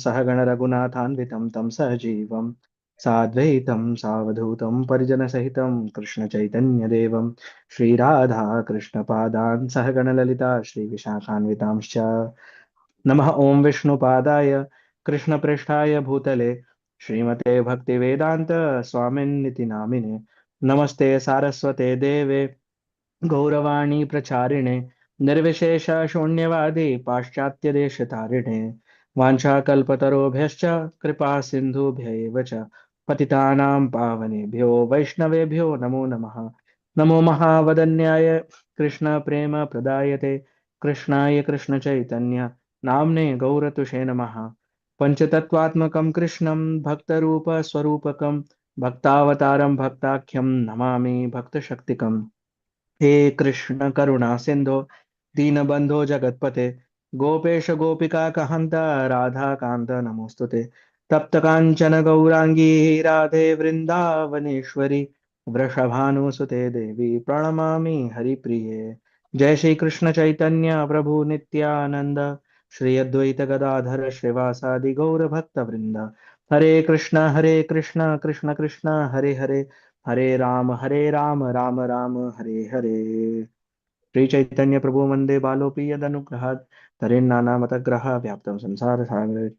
सह गण रघुनाथान्वितं तं सहजीवं साद्वैतं सावधूतं परिजनसहितं कृष्ण चैतन्य देवं श्रीराधा कृष्णपादान् सह गणललिता श्रीविशाखान्वितांश्च नमः ओं विष्णुपादाय कृष्णप्रेष्ठाय भूतले श्रीमते भक्तिवेदान्त स्वामिन्निति नामिने नमस्ते सारस्वते देवे गौरवाणी प्रचारिणे निर्विशेष शून्यवादी पाश्चात्यदेशतारिणे वाञ्छाकल्पतरोभ्यश्च कृपा सिन्धुभ्यैव च पतितानां पावनेभ्यो वैष्णवेभ्यो नमो नमः। नमो महावदन्याय कृष्ण प्रेम प्रदायते कृष्णाय कृष्ण चैतन्य नाम्ने गौरतुषे नमः। पंचतत्वात्मकं कृष्णं भक्तरूप स्वरूपकं भक्तावतारं भक्ताख्यं नमामि भक्तशक्तिकम्। हे कृष्ण करुणा सिंधो दीनबंधो जगतपते गोपेश गोपिका कहंता राधा कांत नमोस्तुते तप्त कांचन गौरांगी राधे वृंदावनेश्वरी वृषभानुसुते देवी प्रणमामि हरिप्रिये। जय श्री कृष्ण चैतन्य प्रभु नित्यानंद श्री अद्वैत गदाधर श्रीवासादि गौर भक्त वृंद। हरे कृष्ण कृष्ण कृष्ण हरे हरे हरे राम राम राम हरे हरे। श्री चैतन्य प्रभु वंदे बालोपि यदनुग्रहात् तरेन्नानामतग्रह व्याप्तं संसार सागर।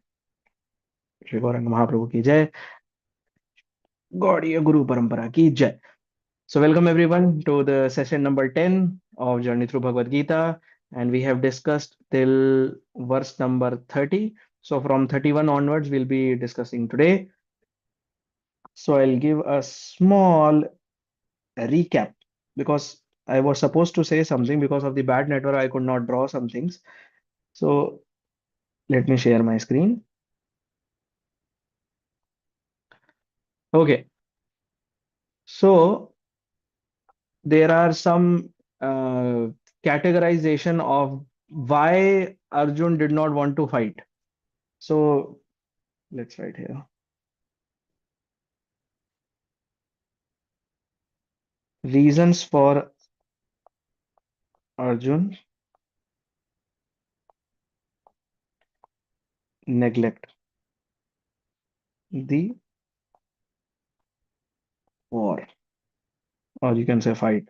श्री गौरंग महाप्रभु की जय। गौड़ीय गुरु परंपरा की जय। So welcome everyone to the session number 10 of Journey through Bhagavad Gita, and we have discussed till verse number 30. So from 31 onwards we'll be discussing today. So I'll give a small recap because I was supposed to say something. Because of the bad network I could not draw some things. So let me share my screen. Okay, so there are some uh, categorization of why Arjun did not want to fight. So let's write here. Reasons for Arjun neglect the war, or you can say fight.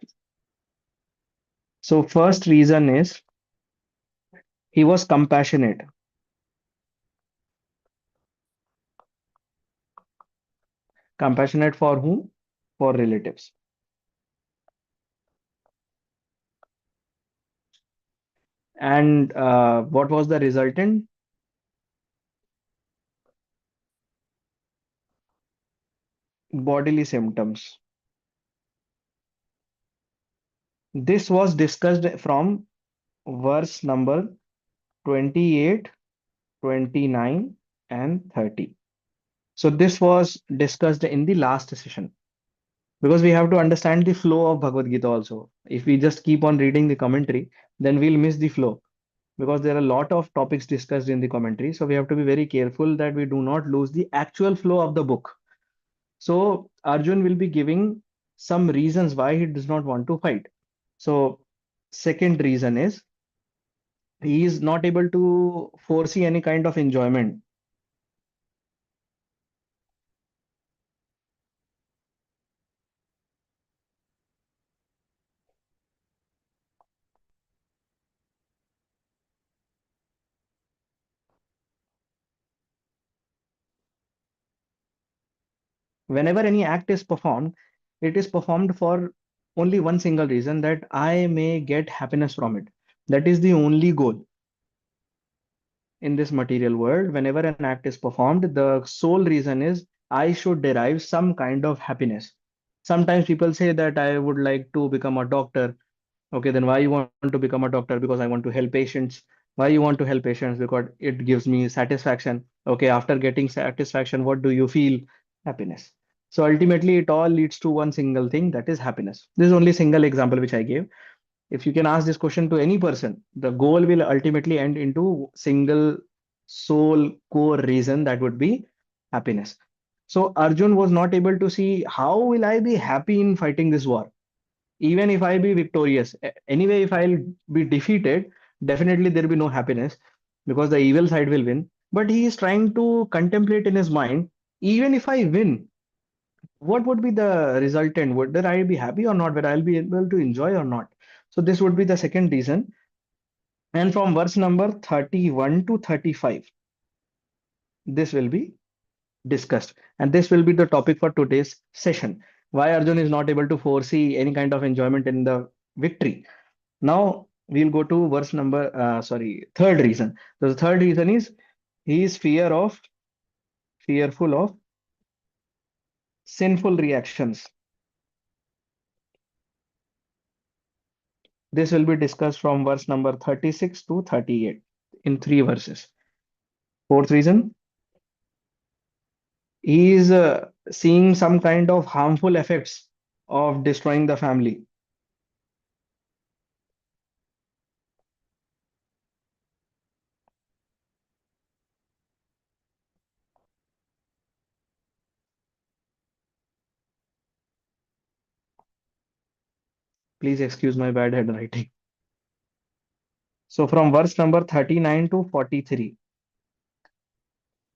So first reason is he was compassionate. Compassionate for whom? For relatives. And what was the resultant? Bodily symptoms. This was discussed from verse number 28, 29, and 30. So this was discussed in the last session because we have to understand the flow of Bhagavad Gita also. If we just keep on reading the commentary, then we'll miss the flow because there are a lot of topics discussed in the commentary. So we have to be very careful that we do not lose the actual flow of the book. So Arjun will be giving some reasons why he does not want to fight. So second reason is he is not able to foresee any kind of enjoyment. Whenever any act is performed, it is performed for only one single reason, that I may get happiness from it. That is the only goal in this material world. Whenever an act is performed, the sole reason is I should derive some kind of happiness. Sometimes people say that I would like to become a doctor. Okay, then why you want to become a doctor? Because I want to help patients. Why you want to help patients? Because it gives me satisfaction. Okay, after getting satisfaction, what do you feel? Happiness. So ultimately, it all leads to one single thing, that is happiness. This is only single example which I gave. If you can ask this question to any person, the goal will ultimately end into single sole core reason, that would be happiness. So Arjun was not able to see how will I be happy in fighting this war even if I be victorious. Anyway, if I'll be defeated, definitely there will be no happiness because the evil side will win. but he is trying to contemplate in his mind, even if I win, what would be the resultant? Would I be happy or not? Would I be able to enjoy or not? So this would be the second reason. And from verse number 31 to 35, this will be discussed. And this will be the topic for today's session. Why Arjun is not able to foresee any kind of enjoyment in the victory. Now we'll go to verse number, third reason. So the third reason is he is fearful of sinful reactions. This will be discussed from verse number 36 to 38 in three verses. Fourth reason, he is seeing some kind of harmful effects of destroying the family. Please excuse my bad handwriting. So from verse number 39 to 43,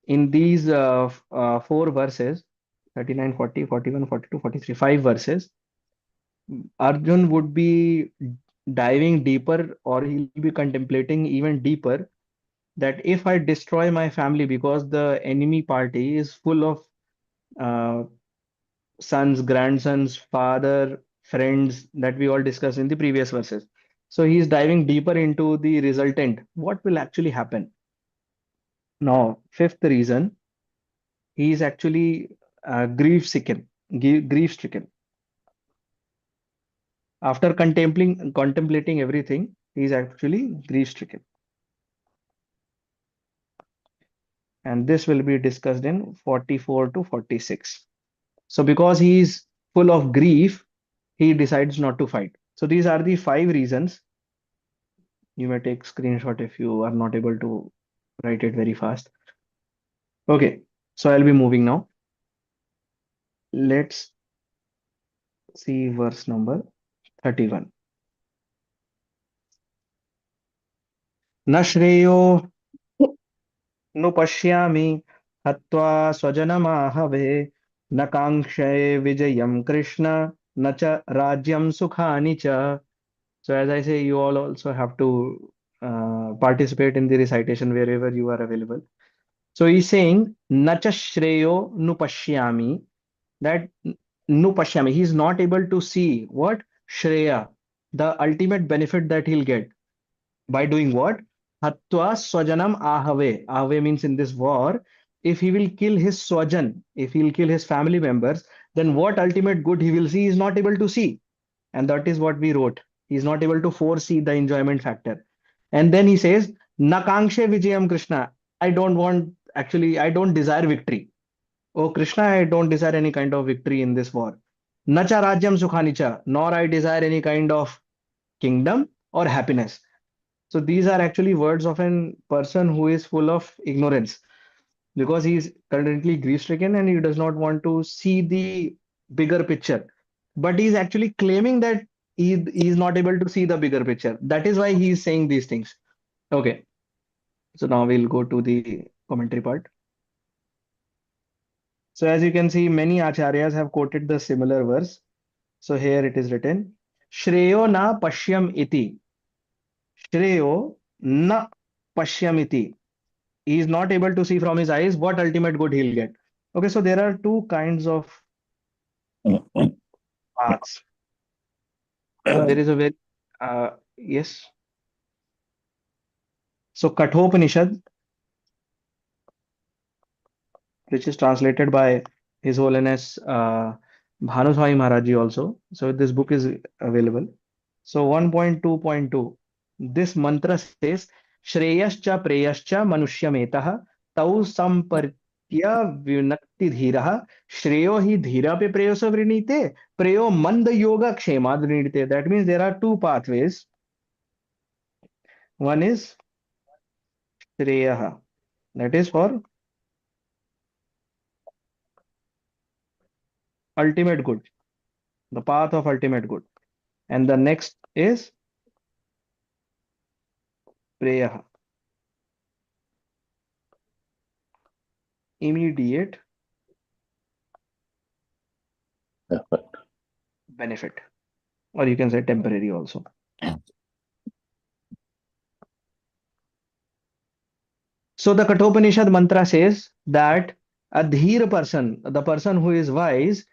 in these four verses, 39, 40, 41, 42, 43, five verses, Arjun would be diving deeper, or he'll be contemplating even deeper, that if I destroy my family, because the enemy party is full of uh, sons, grandsons, father, friends that we all discussed in the previous verses. So he is diving deeper into the resultant. What will actually happen? Now, fifth reason, he is actually grief stricken. After contemplating everything, he is actually grief stricken. And this will be discussed in 44 to 46. So because he is full of grief, he decides not to fight. So these are the five reasons. You may take screenshot if you are not able to write it very fast. Okay, so I'll be moving now. Let's see verse number 31. न श्रेयो नुपश्यामि हत्वा स्वजनमाहवे न काङ्क्षे विजयं कृष्ण न च राज्यं सुखानि च. So as I say, you all also have to participate in the recitation wherever you are available. So he's saying, Nacha Shreyo Nupashyami, that Nupashyami, he's not able to see what? Shreya, the ultimate benefit that he'll get by doing what? Hatva Swajanam Ahave. Ahave means in this war, if he will kill his Swajan, if he'll kill his family members, then what ultimate good he will see is not able to see. And that is what we wrote. He's not able to foresee the enjoyment factor. And then he says, Nakankshe Vijayam Krishna. I don't want, actually, I don't desire victory. Oh Krishna, I don't desire any kind of victory in this war. Nacha Rajyam Sukhanicha, nor I desire any kind of kingdom or happiness. So these are actually words of a person who is full of ignorance, because he is currently grief stricken and he does not want to see the bigger picture. But he is actually claiming that he is not able to see the bigger picture. That is why he is saying these things. Okay, so now we'll go to the commentary part. So as you can see, many acharyas have quoted the similar verse. So here it is written, Shreyo na pashyam iti. Shreyo na pashyam iti. He is not able to see from his eyes what ultimate good he'll get. Okay, so there are two kinds of paths. So there is a very yes. So Kathopanishad, which is translated by His Holiness Bhanuswami Maharaji also. So this book is available. So 1.2.2, this mantra says, Shreyascha Preyascha Manushyametaha Tau Sampartya Vinakti Dhiraha Shreyo hi dhira pe preyo savrinite preyo manda yoga kshemad vrinite. That means there are two pathways. One is Shreyaha, that is for ultimate good, the path of ultimate good. And the next is Preyaha. immediate effort. benefit, or you can say temporary also. So the Kathopanishad mantra says that a dheer person, the person who is wise,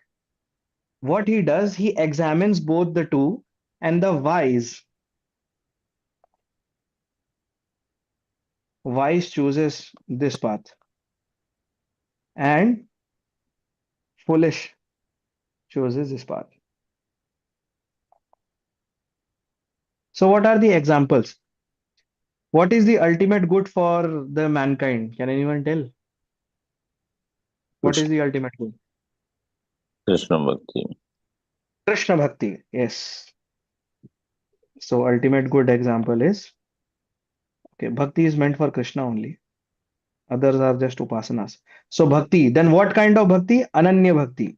what he does, he examines both the two, and the wise chooses this path, and foolish chooses this path. So what are the examples? What is the ultimate good for the mankind? Can anyone tell? What is Krishna, the ultimate good? Krishna Bhakti. Krishna Bhakti. Yes. So ultimate good example is, okay, Bhakti is meant for Krishna only. Others are just upasanas. So bhakti. Then what kind of bhakti? Ananya bhakti.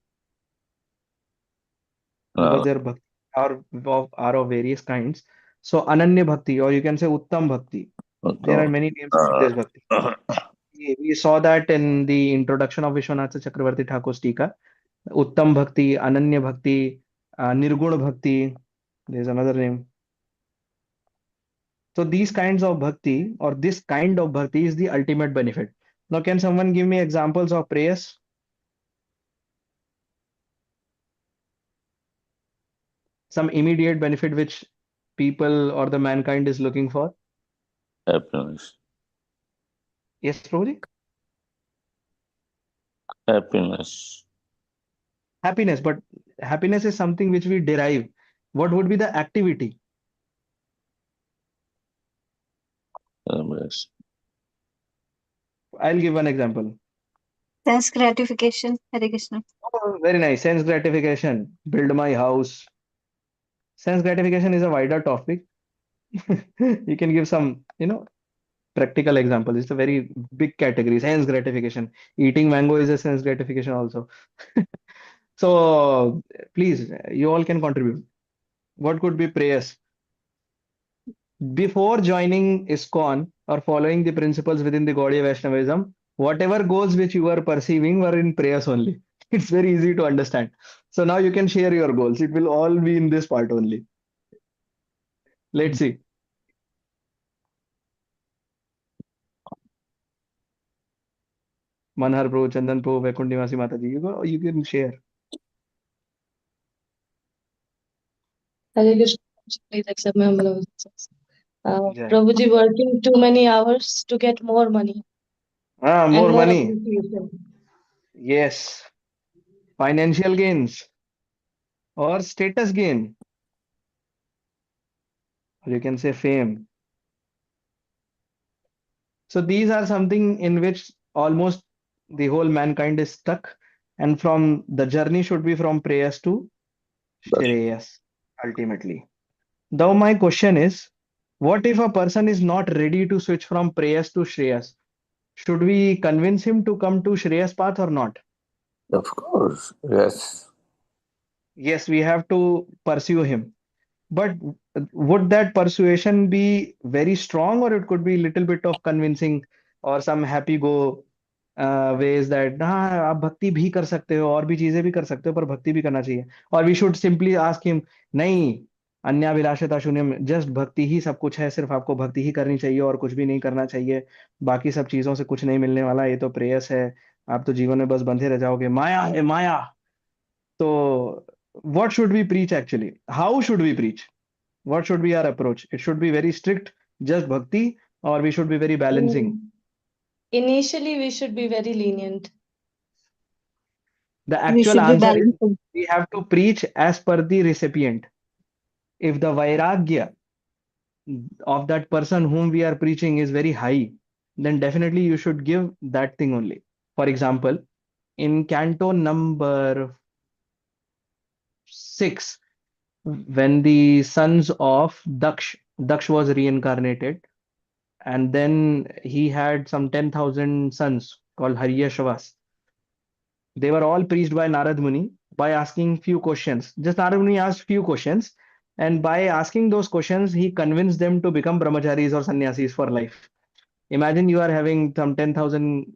Because Uh, their bhakti are of various kinds. So Ananya bhakti, or you can say Uttam bhakti. There are Uttama. many names for Uh, this bhakti. We saw that in the introduction of Vishwanath Chakravarti Thakur's Tika. Uttam bhakti, Ananya bhakti, Nirguna bhakti. There's another name. So these kinds of bhakti, or this kind of bhakti, is the ultimate benefit. Now, can someone give me examples of prayers? Some immediate benefit which people or the mankind is looking for? happiness. Yes, Prabhuji? Happiness. Happiness, but happiness is something which we derive. What would be the activity? Happiness. I'll give one example. Sense gratification. Hare Krishna. Oh, very nice. Sense gratification. Build my house. Sense gratification is a wider topic. You can give some, practical example. It's a very big category. Sense gratification. Eating mango is a sense gratification also. So please, you all can contribute. What could be prayers? Before joining ISKCON or following the principles within the Gaudiya Vaishnavism, whatever goals which you are perceiving were in prayers only. It's very easy to understand. So now you can share your goals. It will all be in this part only. Let's see. Manhar Pro, Chandan Pro, Vaikunt Nivasi Mataji. You can share. Hare Krishna, please accept my humble obeisances. Jai. Prabhuji working too many hours to get more money and More more money. appreciation. Yes. Financial gains or status gain. Or you can say fame. So these are something in which almost the whole mankind is stuck. And from the journey should be from prayers to That's Shreyas, ultimately. Now, my question is, what if a person is not ready to switch from prayers to Shreyas? Should we convince him to come to Shreyas path or not? of course. Yes. Yes, we have to pursue him. But would that persuasion be very strong, or it could be little bit of convincing or some happy go ways that हाँ आप भक्ति भी कर सकते हो और भी चीजें भी कर सकते हो पर भक्ति भी करना चाहिए और we should simply ask him नहीं अन्याभिलाषिता शून्यम जस्ट भक्ति ही सब कुछ है सिर्फ आपको भक्ति ही करनी चाहिए और कुछ भी नहीं करना चाहिए बाकी सब चीजों से कुछ नहीं मिलने वाला ये तो प्रेयस है आप तो जीवन में बस बंधे रह जाओगे माया है माया तो what should we preach actually? How should we preach? What should be our approach? It should be very strict, just bhakti, or we should be very balancing. Initially, we should be very lenient. The We actual should be answer is balancing. we have to preach as per the recipient. If the vairagya of that person whom we are preaching is very high, then definitely you should give that thing only. For example, in canto number 6, when the sons of Daksh was reincarnated, and then he had some 10,000 sons called Haryashvas. They were all preached by Narad Muni by asking few questions. Just Narad Muni asked few questions, and by asking those questions, he convinced them to become brahmacharis or sannyasis for life. Imagine you are having some 10,000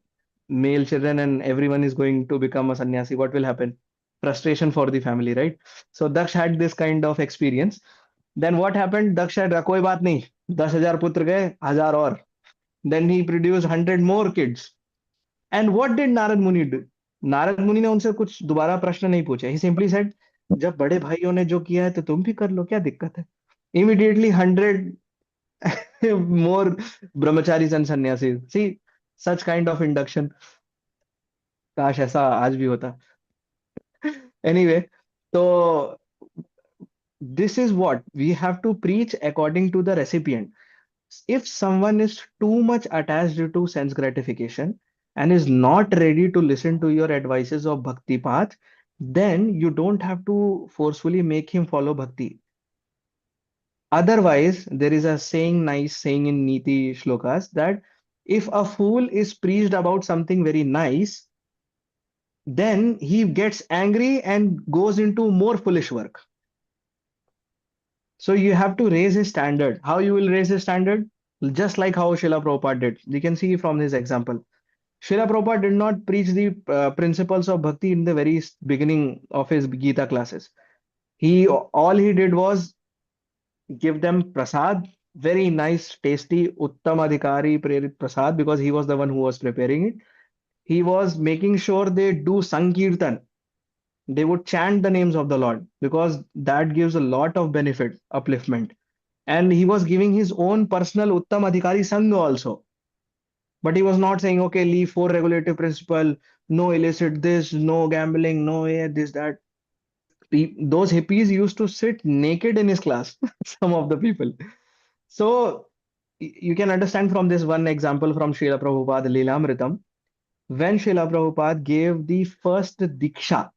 male children and everyone is going to become a sannyasi, what will happen? Frustration for the family, right? So Daksh had this kind of experience. Then what happened? Daksh said, "कोई बात नहीं, 10,000 पुत्र गए, 1,000 और." Then he produced 100 more kids. And what did Narad Muni do? Narad मुनि ने उनसे कुछ दोबारा प्रश्न नहीं पूछा. He simply said, जब बड़े भाइयों ने जो किया है तो तुम भी कर लो, क्या दिक्कत है? Immediately 100 more brahmacharis and sannyasis. See, such kind of induction. काश ऐसा आज भी होता. Anyway, so this is what we have to preach according to the recipient. If someone is too much attached to sense gratification and is not ready to listen to your advices of bhakti path, then you don't have to forcefully make him follow bhakti. Otherwise, there is a saying, nice saying in Niti shlokas, that if a fool is preached about something very nice, then he gets angry and goes into more foolish work. So you have to raise his standard. How you will raise his standard? Just like how Srila Prabhupada did. You can see from his example. Srila Prabhupada did not preach the principles of bhakti in the very beginning of his Gita classes. All he did was give them prasad, very nice, tasty, Uttam Adhikari Prerit prasad, because he was the one who was preparing it. He was making sure they do Sankirtan. They would chant the names of the Lord because that gives a lot of benefit, upliftment. And he was giving his own personal Uttam Adhikari Sangha also. But he was not saying, okay, leave four regulative principle, no illicit this, no gambling, no this, that. Those hippies used to sit naked in his class, some of the people. So you can understand from this one example from Srila Prabhupada Leelamritam, when Srila Prabhupada gave the first Diksha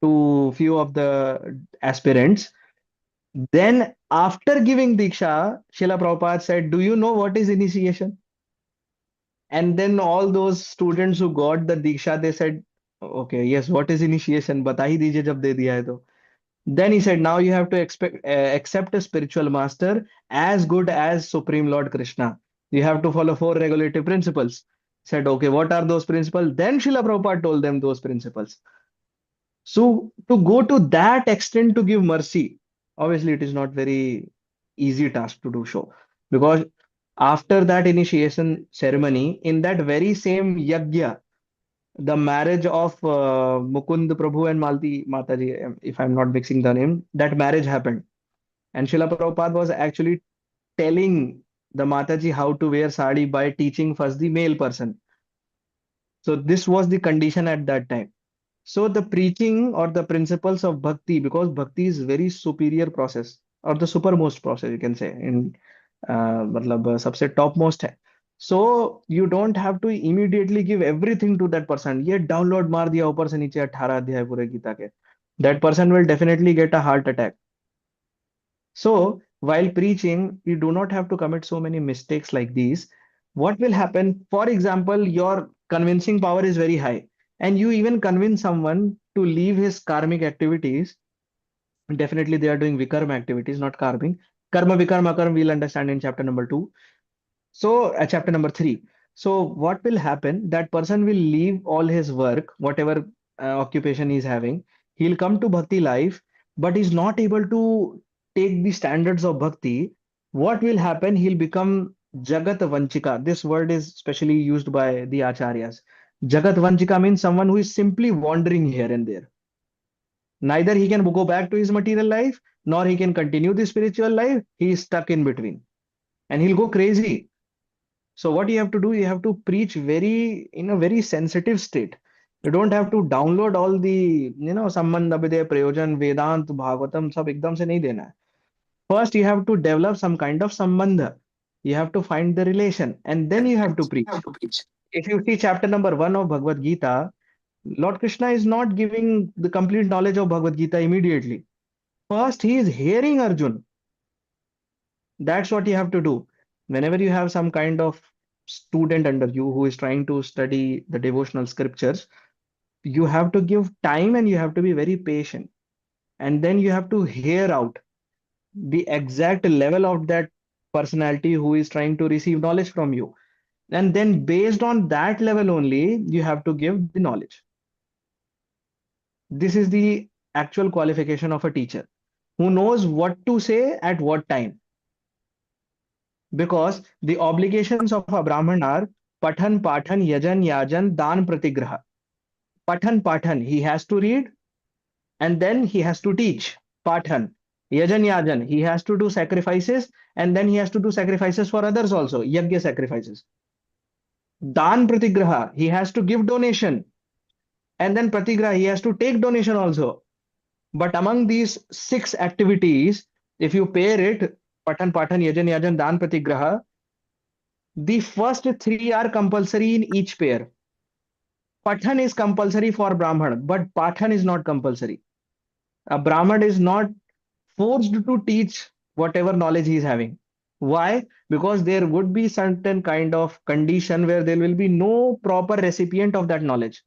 to few of the aspirants, then after giving Diksha, Srila Prabhupada said, do you know what is initiation? And then all those students who got the Diksha, they said, okay, yes, what is initiation? बता ही दीजिए जब दे दिया है तो. Then he said, now you have to accept a spiritual master as good as Supreme Lord Krishna. You have to follow four regulative principles. Said, okay, what are those principles? Then Srila Prabhupada told them those principles. So to go to that extent to give mercy, obviously it is not very easy task to do so. Because after that initiation ceremony, in that very same yajna, the marriage of Mukund Prabhu and Malti Mataji, if I'm not mixing the name, that marriage happened. And Srila Prabhupada was actually telling the Mataji how to wear sari by teaching first the male person. So this was the condition at that time. So the preaching or the principles of bhakti, because bhakti is very superior process or the supermost process, you can say, in मतलब सबसे topmost है. So you don't have to immediately give everything to that person. ये download मार दिया ऊपर से नीचे 18 अध्याय पूरे गीता के. That person will definitely get a heart attack. So while preaching, you do not have to commit so many mistakes like these. What will happen? For example, your convincing power is very high, and you even convince someone to leave his karmic activities. Definitely, they are doing vikarma activities, not karmic. Karma, vikarma, karma, we'll understand in chapter number 2. So, chapter number 3. So, what will happen? That person will leave all his work, whatever occupation he's having. He'll come to bhakti life, but he's not able to take the standards of bhakti. What will happen? He'll become Jagat Vanchika. This word is specially used by the Acharyas. Jagat Vanchika means someone who is simply wandering here and there. Neither he can go back to his material life, nor he can continue the spiritual life. He is stuck in between. And he'll go crazy. So what you have to do, you have to preach very in a very sensitive state. You don't have to download all the, Sambandh Abhidaya Prayojan, Vedant, Bhagavatam, सब एकदम से नहीं देना है. First, you have to develop some kind of sambandha. You have to find the relation, and then you have to preach. If you see chapter number 1 of Bhagavad Gita, Lord Krishna is not giving the complete knowledge of Bhagavad Gita immediately. First, he is hearing Arjun. That's what you have to do. Whenever you have some kind of student under you who is trying to study the devotional scriptures, you have to give time and you have to be very patient. And then you have to hear out the exact level of that personality who is trying to receive knowledge from you. And then based on that level only, you have to give the knowledge. This is the actual qualification of a teacher who knows what to say at what time. Because the obligations of a Brahman are Pathan, Pathan, Yajan, Yajan, Dan, Pratigraha. Pathan, Pathan, he has to read and then he has to teach. Pathan. Yajan, Yajan, he has to do sacrifices and then he has to do sacrifices for others also. Yajna sacrifices. Dan, Pratigraha, he has to give donation. And then Pratigraha, he has to take donation also. But among these six activities, if you pair it, Patan, Patan, Yajan, Yajan, Dan, Pratigraha, the first three are compulsory in each pair. Patan is compulsory for Brahman, but Patan is not compulsory. A Brahman is not forced to teach whatever knowledge he is having. Why? Because there would be certain kind of condition where there will be no proper recipient of that knowledge.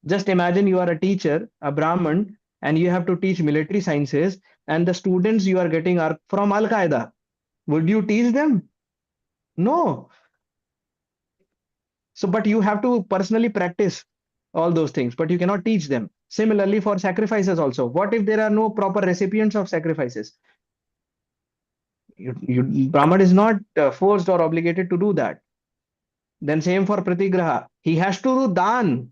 Just imagine you are a teacher, a Brahmin, and you have to teach military sciences, and the students you are getting are from Al Qaeda. Would you teach them? No. So, but you have to personally practice all those things, but you cannot teach them. Similarly, for sacrifices also. What if there are no proper recipients of sacrifices? Brahman is not forced or obligated to do that. Then same for Pratigraha. He has to do dan,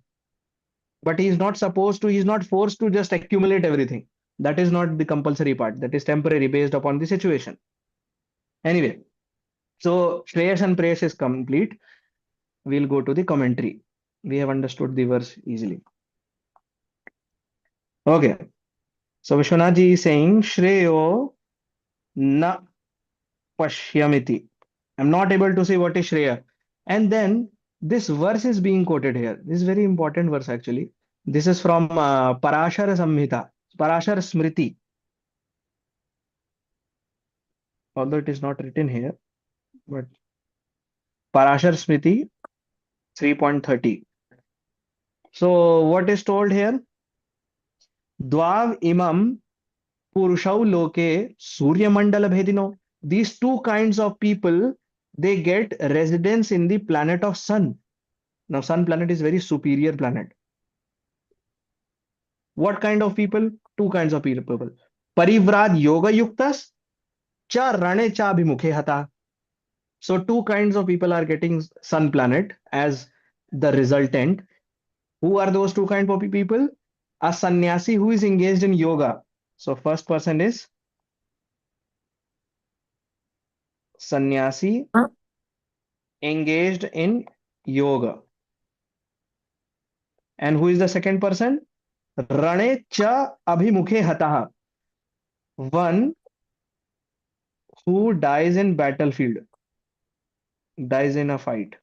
but he is not supposed to, he is not forced to just accumulate everything. That is not the compulsory part. That is temporary based upon the situation. Anyway, so Shreyas and Prayas is complete. We'll go to the commentary. We have understood the verse easily. Okay. So Vishwanathji is saying Shreyo na pashyamiti. I'm not able to say what is Shreya. And then this verse is being quoted here. This is very important verse actually. This is from Parashara Samhita, Parashara Smriti. Although it is not written here, but Parashar Smriti 3.30. So what is told here? Dvav imam purushau loke surya mandala bhedino. These two kinds of people, they get residence in the planet of sun. Now sun planet is very superior planet. What kind of people? Two kinds of people. Parivrad yoga yuktas cha rane cha bhimukhe hata. So two kinds of people are getting sun planet as the resultant. Who are those two kinds of people? A sannyasi who is engaged in yoga. So first person is sannyasi engaged in yoga. And who is the second person? Rane cha abhimukhe hataha. One who dies in battlefield, dies in a fight.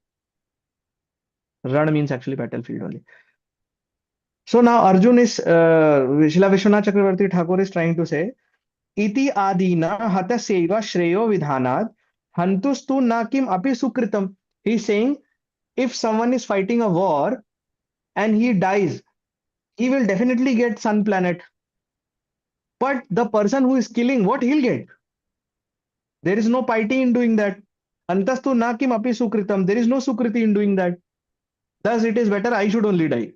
Ran means actually battlefield only. So now Arjun is, Shila Vishwanath Chakravarti Thakur is trying to say, Iti adina hataseva shreyo vidhanad hantustu nakim api sukritam. He's saying, if someone is fighting a war and he dies, he will definitely get sun planet. But the person who is killing, what he'll get? There is no piety in doing that. Antastu nakim api sukritam. There is no sukriti in doing that. Thus, it is better I should only die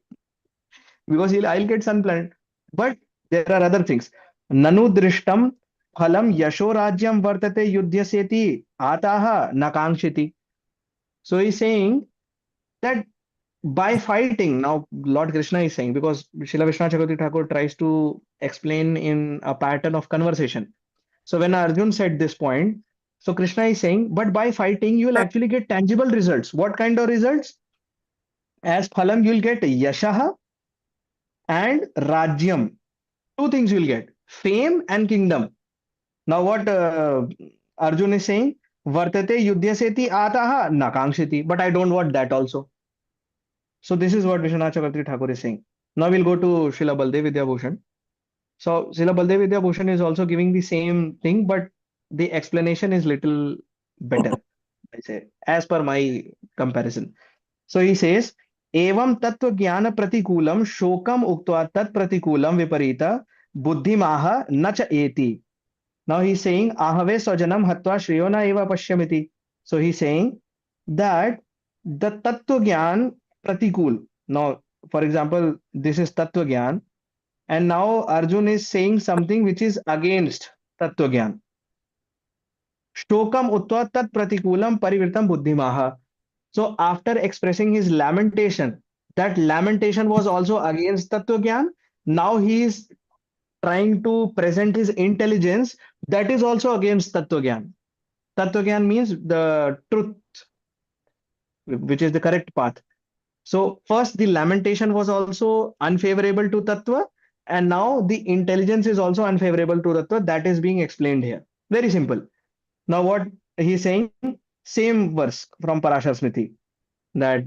because I'll get sun planet. But there are other things. Nanu drishtam phalam yasho rajyam vartate yudhyaseti ataha nakanshiti. So he's saying that by fighting, now Lord Krishna is saying, because Srila Vishwanath Chakravarti Thakur tries to explain in a pattern of conversation. So when Arjun said this point, so Krishna is saying, but by fighting, you will actually get tangible results. What kind of results? As phalam, you will get yashaha and rajyam. Two things you will get, fame and kingdom. Now what Arjun is saying, vartate yudhyaseti ataha nakanshiti. But I don't want that also. So this is what Vishwanath Chakravarti Thakur is saying. Now we'll go to Srila Baldev Vidya Bhushan. So Srila Baldev Vidya Bhushan is also giving the same thing, but the explanation is little better, I say, as per my comparison. So he says, Evam tattva jnana pratikulam shokam uktva tat pratikulam viparita buddhimaha nacha eti. Now he's saying, Ahave swajanam hatva shriyona eva pashyamiti. So he's saying that The Tattva Gyan Pratikul. Now, for example, this is Tattva Gyan, and now Arjun is saying something which is against Tattva Gyan. Shokam Uttva Tat Pratikulam Parivritam Buddhimaha. So, after expressing his lamentation, that lamentation was also against Tattva Gyan. Now he is trying to present his intelligence that is also against Tattva Gyan. Tattva Gyan means the truth, which is the correct path. So first the lamentation was also unfavorable to Tattva, and now the intelligence is also unfavorable to Tattva. That is being explained here. Very simple. Now what he's saying, same verse from Parashar Smriti, that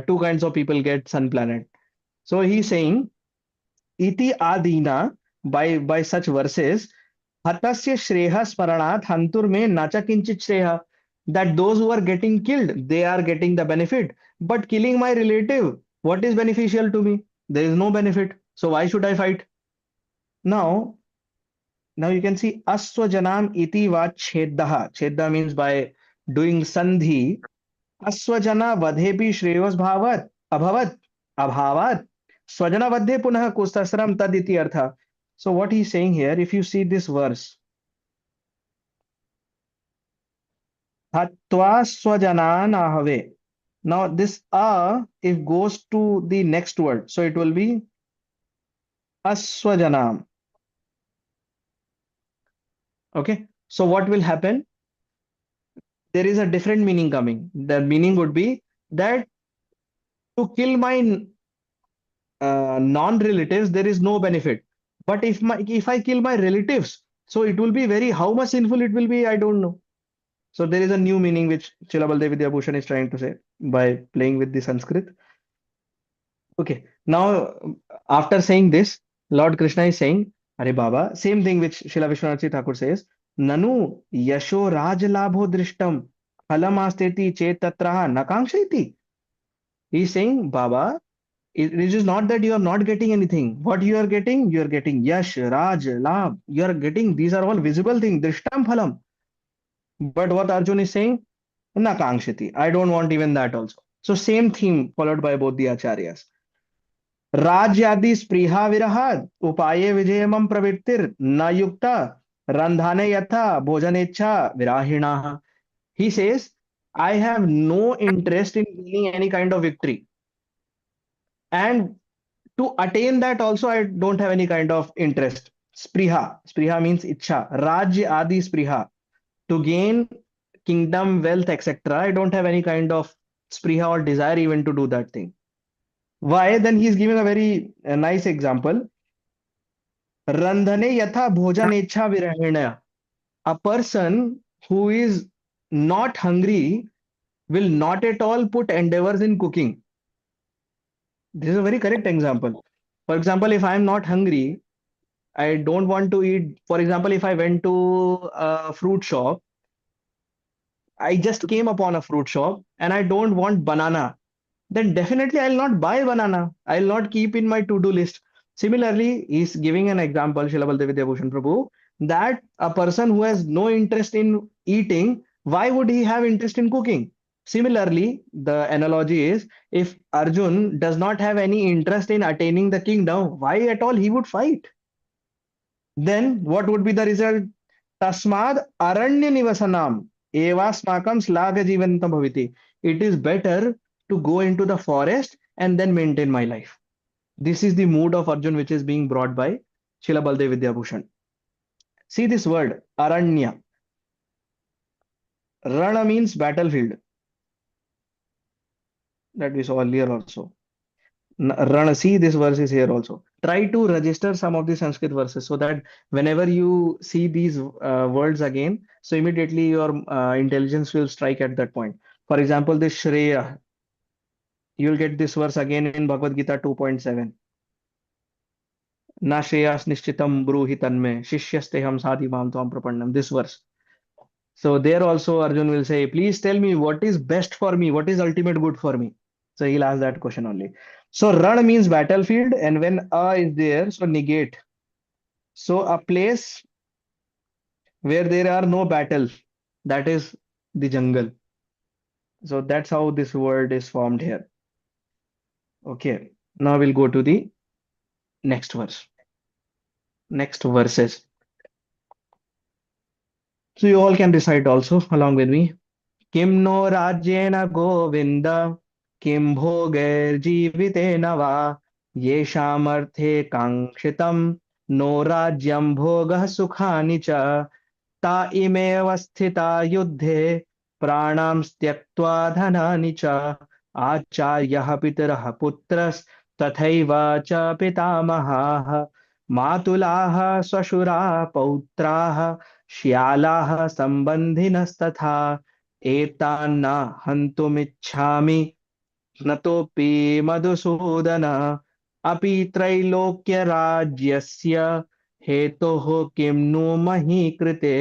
two kinds of people get sun planet. So he's saying, iti adina, by such verses, Hatasya Shreha Smaranat Hantur me nacha kinchit Shreha, that those who are getting killed, they are getting the benefit. But killing my relative, what is beneficial to me? There is no benefit. So why should I fight? Now, now you can see Aswajanam iti va cheddaha. Chedda means by doing sandhi. Aswajana vadhepi shreyos bhavat abhavat abhavat. Swajana vadhe punah kustasram tad iti artha. So what he's saying here, if you see this verse, Hatva swajanan ahave. Now this if goes to the next word, so it will be aswajanam. Okay. So what will happen? There is a different meaning coming. The meaning would be that to kill my non-relatives, there is no benefit. But if I kill my relatives, so it will be very, how much sinful it will be, I don't know. So there is a new meaning which Srila Baldev Vidyabhushan is trying to say by playing with the Sanskrit. Okay, now after saying this, Lord Krishna is saying, Are Baba, same thing which Srila Vishwanath Thakur says, Nanu Yasho Raj Labho Drishtam Phalamasteti Chet Tatraha Nakankshati. He's saying, Baba, it is not that you are not getting anything. What you are getting Yash, Raj, Labh. You are getting, these are all visible things, Drishtam Phalam. But what Arjun is saying, Nakankshati. I don't want even that also. So same theme followed by both the acharyas. राज्यादि स्पृहा विरहाद उपाये विजयमं प्रवृत्तिर न युक्ता रंधाने यथा भोजनेच्छा विराहिणाः. He says, I have no interest in gaining any kind of victory, and to attain that also I don't have any kind of interest. Spriha means ichha. Rajya adi spriha, to gain kingdom, wealth, etc. I don't have any kind of spriha or desire even to do that thing. Why? Then he's giving a very nice example. Randhane yatha bhojanecha virahena. A person who is not hungry will not at all put endeavors in cooking. This is a very correct example. For example, if I am not hungry, I don't want to eat. For example, if I went to a fruit shop, I just came upon a fruit shop and I don't want banana, then definitely I'll not buy banana. I'll not keep in my to-do list. Similarly, he's giving an example, Srila Baldev Vidyabhushan Prabhu, that a person who has no interest in eating, why would he have interest in cooking? Similarly, the analogy is, if Arjun does not have any interest in attaining the kingdom, why at all he would fight? Then what would be the result? Tasmad aranya nivasanam evasmakam slaga jivantam bhaviti. It is better to go into the forest and then maintain my life. This is the mood of Arjun which is being brought by Srila Baldev Vidyabhushan. See this word, aranya. Rana means battlefield, that we saw earlier also. Rana, see this verse is here also. Try to register some of the Sanskrit verses so that whenever you see these words again, so immediately your intelligence will strike at that point. For example, this Shreya, you will get this verse again in Bhagavad Gita 2.7. Na Shreyas Nishchitam Bruhi Tanme Shishyasteham Sadhimam Tvam Prapannam. This verse. So there also Arjun will say, please tell me what is best for me, what is ultimate good for me. So he'll ask that question only. So Ran means battlefield, and when A is there, so negate. So a place where there are no battles, that is the jungle. So that's how this word is formed here. Okay. Now we'll go to the next verse. Next verses. So you all can recite also along with me. किं no राज्येन Govind किं भोगैर्जीवितेन वा येषामर्थे काङ्क्षितं no राज्यं भोगः सुखानि च ता इमेव स्थिता युद्धे प्राणां त्यक्त्वा धनानि च आचार्यः पितरः पुत्रस्तथैव च पितामहाः मातुलाः श्वशुराः पौत्राः श्यालाः सम्बन्धिनस्तथा एतान्न हन्तुमिच्छामि नतोऽपि मधुसूदन अपि त्रैलोक्यराज्यस्य हेतोः किं नु मही कृते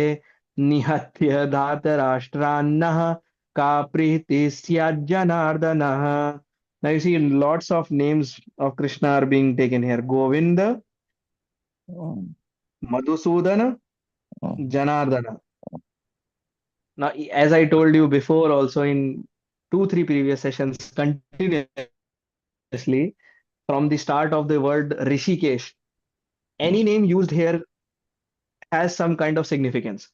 निहत्य धातराष्ट्रान्नः का प्रीतिः स्याज्जनार्दनः. Now you see lots of names of Krishna are being taken here. Govinda, Mm, Madhusudana, mm, Janardana. Now, as I told you before, also in two, three previous sessions, continuously from the start of the word Rishikesh, any name mm. used here has some kind of significance.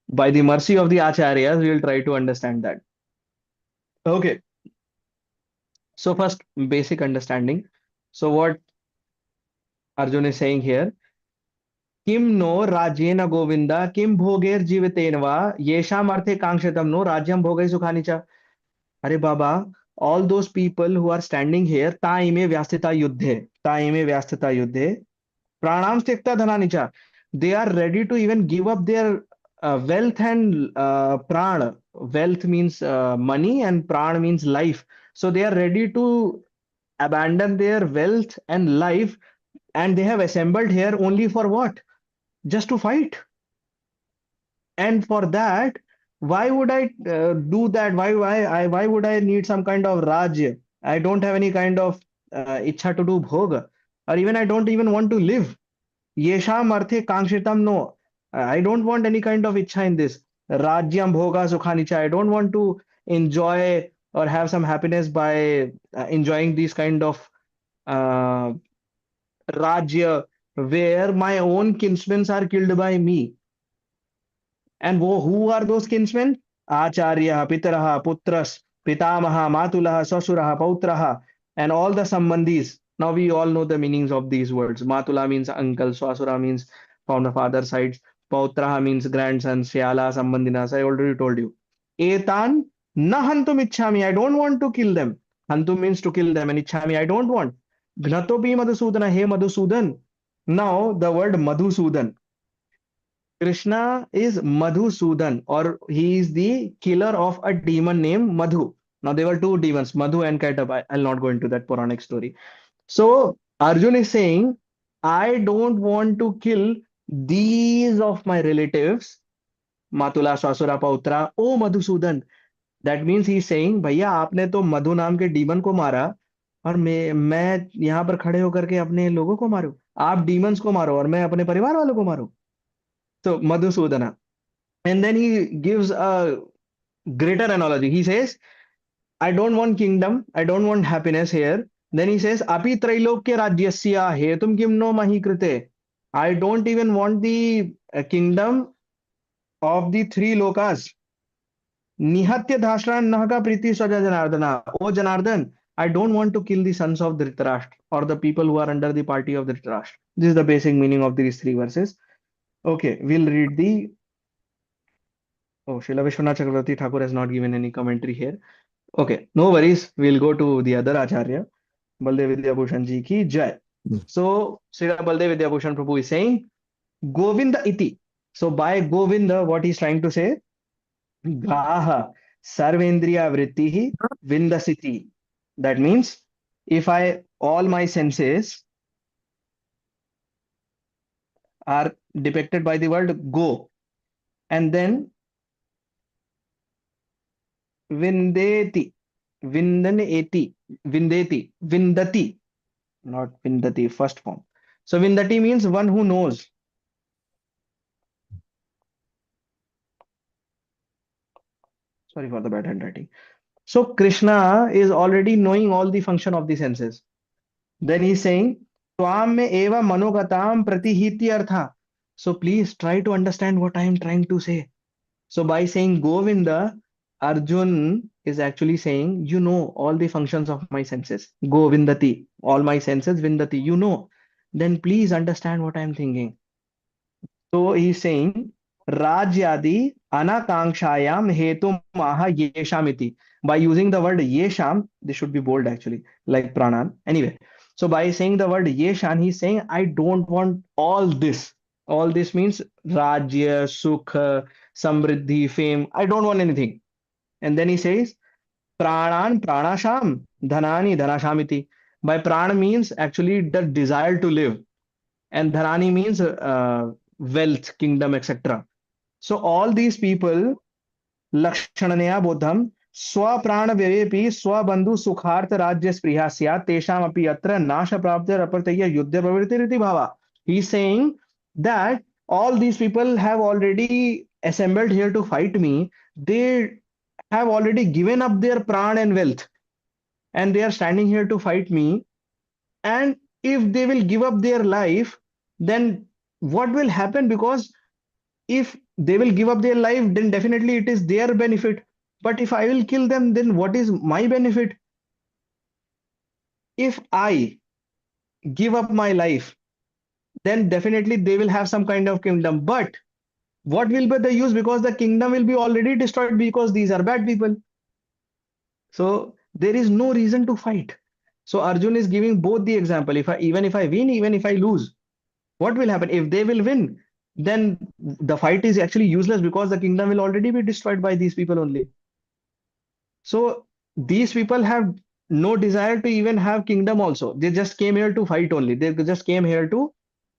By the mercy of the Acharyas, we will try to understand that. Okay, so first, basic understanding. So, what Arjun is saying here, किम नो राज्येन गोविंद किम भोगैर जीवितेन वा येषाम अर्थे कांक्षितम no राज्यम भोगै सुखानि च. अरे बाबा, all those people who are standing here, ताइमे व्यास्थिता युद्धे, ताइमे व्यास्थिता युद्धे, pranam त्यक्ता धनानि च. They are ready to even give up their wealth and pran. Wealth means money and pran means life. So they are ready to abandon their wealth and life, and they have assembled here only for what? Just to fight. And for that, why would I do that? Why would I need some kind of rajya? I don't have any kind of ichha to do bhoga, or even I don't even want to live. Yesham arthe kangshitam no. I don't want any kind of ichha in this. Rajyam bhoga sukhanicha. I don't want to enjoy or have some happiness by enjoying these kind of uh, rajya where my own kinsmen are killed by me. And who are those kinsmen? Acharya, Pitaraha, Putras, Pitamaha, Matulaha, Swasuraha, Pautraha, and all the Sambandhis. Now we all know the meanings of these words. Matula means uncle, Swasura means from the father side, Pautraha means grandson, Shyala, Sambandhinas. I already told you. Etan na hantum ichhami. I don't want to kill them. Hantum means to kill them, and ichhami, I don't want. Gnatopi Madhusudana, hey Madhusudan. Now the word Madhusudan. Krishna is Madhusudan, or he is the killer of a demon named Madhu. Now there were two demons, Madhu and Kaitaba. I'll not go into that Puranic story. So Arjun is saying, I don't want to kill these of my relatives, Matula, Swasura, Pautra, O Madhusudan. That means he is saying, भैया आपने तो मधु नाम के demon को मारा और मैं यहाँ पर खड़े होकर के अपने लोगों को मारूं. आप डीमंस को मारो और मैं अपने परिवार वालों को मारूं. So Madhusudana. And then he gives a greater analogy. He says, I don't want kingdom, I don't want happiness here. Then he says, Api Trailokya Rajyasya Hetum Kim no Mahi Krite. I don't even want the kingdom of the three lokas. Nihatya Dhashran Nahaka Priti Swaja Janardana. Oh Janardan, I don't want to kill the sons of Dhritarashtra or the people who are under the party of Dhritarashtra. This is the basic meaning of these three verses. Okay, we'll read the. Oh, Srila Vishwanath Chakravarti Thakur has not given any commentary here. Okay, no worries. We'll go to the other Acharya, Baldev Vidyabhushan ji ki jai. So, Srila Baldev Vidyabhushan Prabhu is saying, Govinda iti. So, by Govinda, what he's trying to say? Gaha sarvendriya vrittihi vindasiti. That means, if all my senses are depicted by the word go, and then vindeti, vindaneti, vindeti, vindati, not Vindati, first form. So Vindati means one who knows. Sorry for the bad handwriting. So Krishna is already knowing all the function of the senses. Then he's saying, Twam me eva manogatam pratihiti artha. So please try to understand what I am trying to say. So by saying Govinda, Arjun is actually saying, you know all the functions of my senses. Govindati, all my senses, Vindati, you know. Then please understand what I am thinking. So he's saying, Rajyadi anakankshayam hetum maha yeshamiti. By using the word yesham, this should be bold actually, like pranan. Anyway, so by saying the word yeshan, he's saying, I don't want all this. All this means rajya, sukha, samriddhi, fame. I don't want anything. And then he says, pranan pranasham, dhanani dhanashamiti. By prana means actually the desire to live, and dharani means wealth, kingdom, etc. So all these people, लक्षणनया बोधम स्वप्राण व्ययेपि स्वबंधु सुखार्थ राज्य स्पृहा स्यात् तेषामपि अत्र नाश प्राप्तिरप्रत्यय युद्ध प्रवृत्तिरिति भावा. He is saying that all these people have already assembled here to fight me. They have already given up their pran and wealth, and they are standing here to fight me. And if they will give up their life, then what will happen? Because if they will give up their life, then definitely it is their benefit. But if I will kill them, then what is my benefit? If I give up my life, then definitely they will have some kind of kingdom. But what will be the use? Because the kingdom will be already destroyed because these are bad people. So there is no reason to fight. So Arjun is giving both the example. Even if I win, even if I lose, what will happen? If they will win, then the fight is actually useless because the kingdom will already be destroyed by these people only. So these people have no desire to even have kingdom also. They just came here to fight only. They just came here to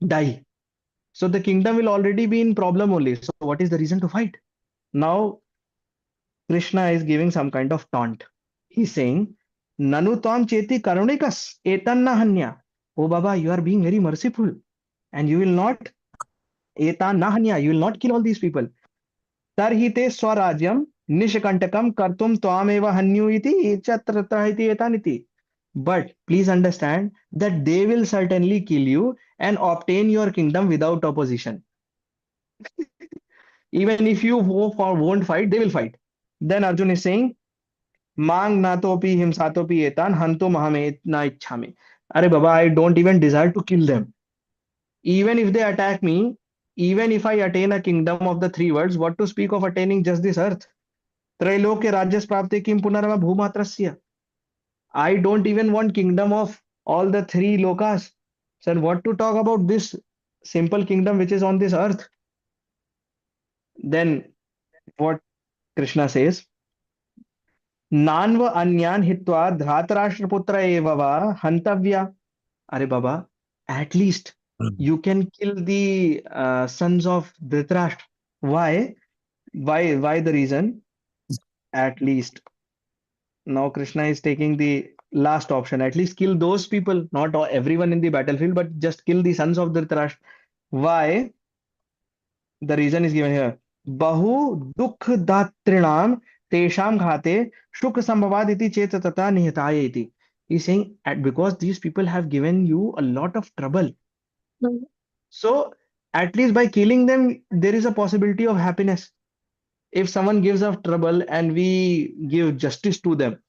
die. So the kingdom will already be in problem only. So what is the reason to fight? Now Krishna is giving some kind of taunt. He's saying, Nanu tvam cheti karunikas etanna hanya. Oh Baba, you are being very merciful and you will not etanna hanya. You will not kill all these people. Tarhite स्वराज्यम निष्कंटकम कर्तुम त्वामेव हन्यु इति चत्रतः इति एतानिति. But please understand that they will certainly kill you and obtain your kingdom without opposition. Even if you won't fight, they will fight. Then Arjun is saying, Mang natopi himsatopi etan hanto mahame na ichhami. Are Baba, I don't even desire to kill them. Even if they attack me, even if I attain a kingdom of the three worlds, what to speak of attaining just this earth? त्रैलोक्य राज्य प्राप्ते किम पुनर्वा भूमात्रस्य. I don't even want kingdom of all the three lokas. Sir, what to talk about this simple kingdom which is on this earth? Then what Krishna says, Nanva anyan hitva dhratarashtraputra eva va hantavya. Are Baba, at least you can kill the sons of Dhritarashtra. Why? Why the reason? At least. Now Krishna is taking the last option. At least kill those people, not everyone in the battlefield, but just kill the sons of Dhritarashtra. Why? The reason is given here. Bahu dukh datrinam tesham ghate shuk sambhavaditi chet tata nihataya iti. He's saying because these people have given you a lot of trouble. So at least by killing them, there is a possibility of happiness. If someone gives us trouble and we give justice to them,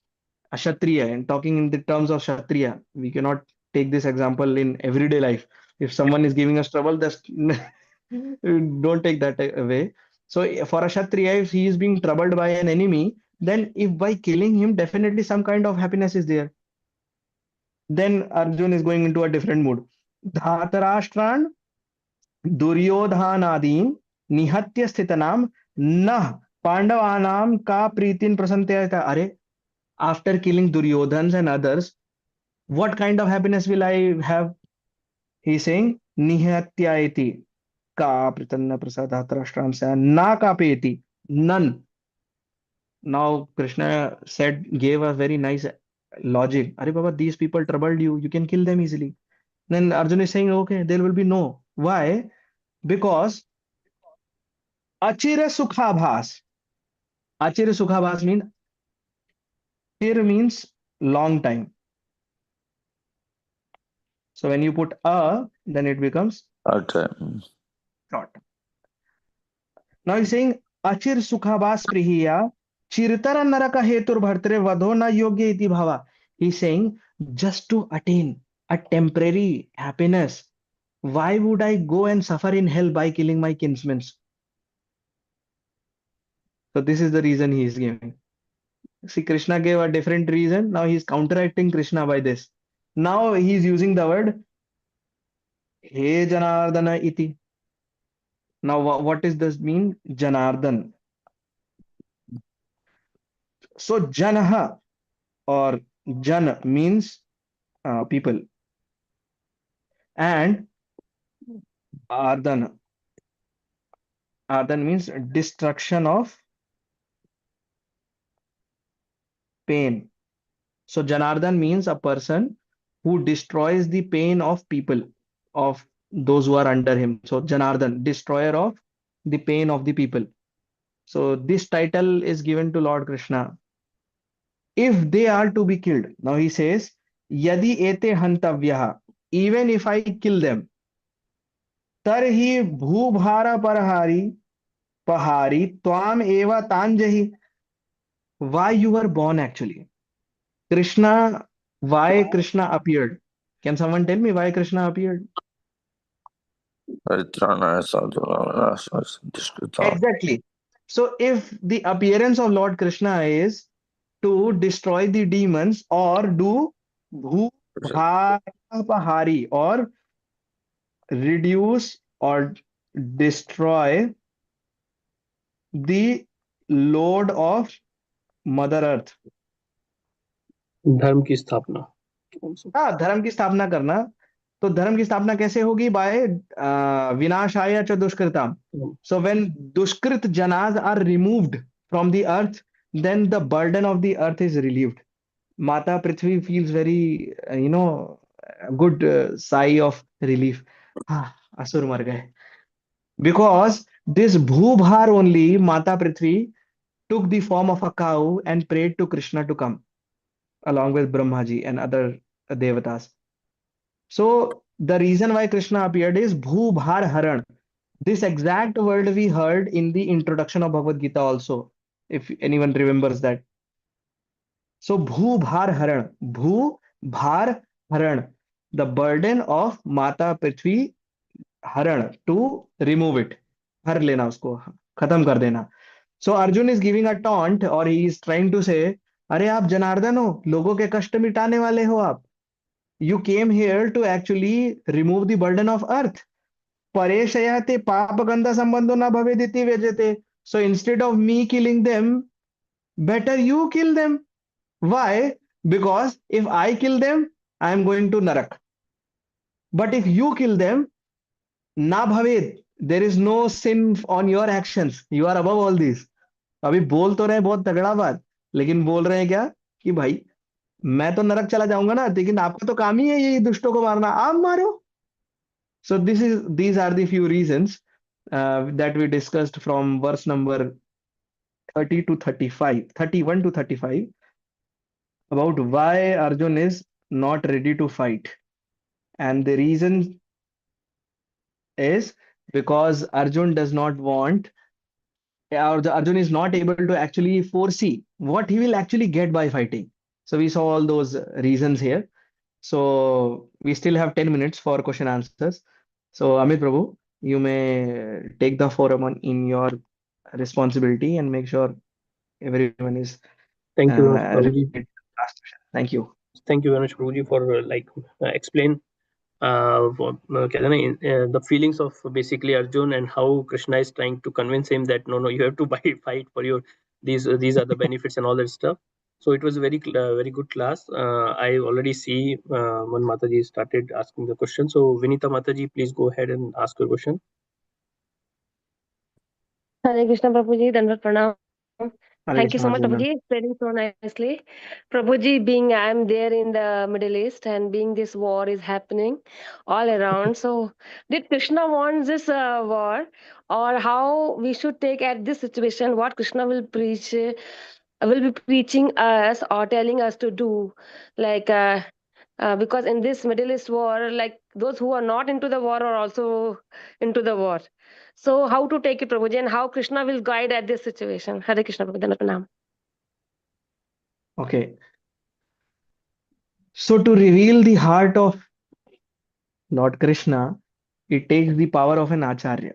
a Kshatriya, and talking in the terms of Kshatriya, we cannot take this example in everyday life. If someone is giving us trouble, that's don't take that away. So for a Kshatriya, if he is being troubled by an enemy, then if by killing him, definitely some kind of happiness is there. Then Arjun is going into a different mood. Dhatarashtran दुर्योधनादीन निहत्य स्थितनाम न पांडवानाम का प्रीतिन प्रसन्नतया. अरे, after killing Duryodhans and others, what kind of happiness will I have? He's saying, Nihatyayati ka pritanna prasadhatrashtram sa na kapeti. None. Now Krishna gave a very nice logic. Are Baba, these people troubled you. You can kill them easily. Then Arjun is saying, okay, there will be no. Why? Because achira sukhabhas. Achir Sukhabhas means Chir means long time. So when you put a, then it becomes Okay. short. Now he's saying Achir Sukhabhas Prihiya Chirtara Naraka Hetur Bhartre Vadho na Yogya iti bhava. He's saying just to attain a temporary happiness, why would I go and suffer in hell by killing my kinsmen? So this is the reason he is giving. See, Krishna gave a different reason. Now he's counteracting Krishna by this. Now he's using the word He Janardana iti. Now what does this mean? Janardan. So Janaha or Jan means people, and Ardan. Ardan means destruction of pain. So Janardan means a person who destroys the pain of people, of those who are under him. So Janardan, destroyer of the pain of the people. So this title is given to Lord Krishna. If they are to be killed, now he says, Yadi ete hantavyaha, even if I kill them, tarhi bhubhara parhari pahari twam eva tanjahi. Why you were born actually? Krishna, why Krishna appeared? Can someone tell me why Krishna appeared? Paritrana sadhunam dushkritam. Exactly. So if the appearance of Lord Krishna is to destroy the demons or do bhupahari or reduce or destroy the load of Mother Earth. धर्म की स्थापना। हाँ, धर्म की स्थापना करना। तो धर्म की स्थापना कैसे होगी? बाय विनाशाय च दुष्कृताम. So when dushkrit janas are removed from the earth, then the burden of the earth is relieved. Mata Prithvi feels very, good sigh of relief. Ah, asur mar gaye. Because this Bhubhar only, Mata Prithvi took the form of a cow and prayed to Krishna to come along with Brahmaji and other devatas. So the reason why Krishna appeared is Bhubhar Haran. This exact word we heard in the introduction of Bhagavad Gita also, if anyone remembers that. So Bhubhar Haran, Bhubhar Haran, the burden of Mata Prithvi Haran, to remove it. हर लेना उसको, खत्म कर देना. So Arjun is giving a taunt or he is trying to say, अरे आप जनार्दन हो, लोगों के कष्ट मिटाने वाले हो आप. You came here to actually remove the burden of earth. Pareshayate papaganda sambandho na bhavediti vejete. So instead of me killing them, better you kill them. Why? Because if I kill them, I am going to Narak. But if you kill them, na bhaved. There is no sin on your actions. You are above all these. अभी बोल तो रहे हैं बहुत तगड़ा बात, लेकिन बोल रहे हैं क्या कि भाई मैं तो नरक चला जाऊंगा ना, लेकिन आपका तो काम ही है ये दुष्टों को मारना, आप मारो. So these are the few reasons that we discussed from verse number 30 to 35, 31 to 35 about why Arjun is not ready to fight. And the reason is because Arjun does not want, or the Arjun is not able to actually foresee what he will actually get by fighting. So we saw all those reasons here. So we still have 10 minutes for question answers. So Amit Prabhu, you may take the forum in your responsibility and make sure everyone is Thank you very much, Prabhuji. related to the last question. Thank you. Thank you very much, Prabhuji, for explain the feelings of basically Arjun and how Krishna is trying to convince him that no, you have to fight for your these are the benefits and all that stuff. So it was a very good class. I already see one Mataji started asking the question. So Vinita Mataji, please go ahead and ask your question. हरे कृष्ण प्रभु जी, दंडवत प्रणाम. Hare Thank you Krishna, so much, Arjun ma'am. Prabhuji. Explaining so nicely. Prabhuji, being I'm there in the Middle East and being this war is happening all around. So, did Krishna want this war, or how we should take at this situation? What Krishna will preach, will be preaching us or telling us to do, like. Because in this Middle East war, like those who are not into the war are also into the war. So, how to take it, Prabhuji, and how Krishna will guide at this situation? Hare Krishna, Prabhuji. Okay. So to reveal the heart of Lord Krishna, it takes the power of an acharya.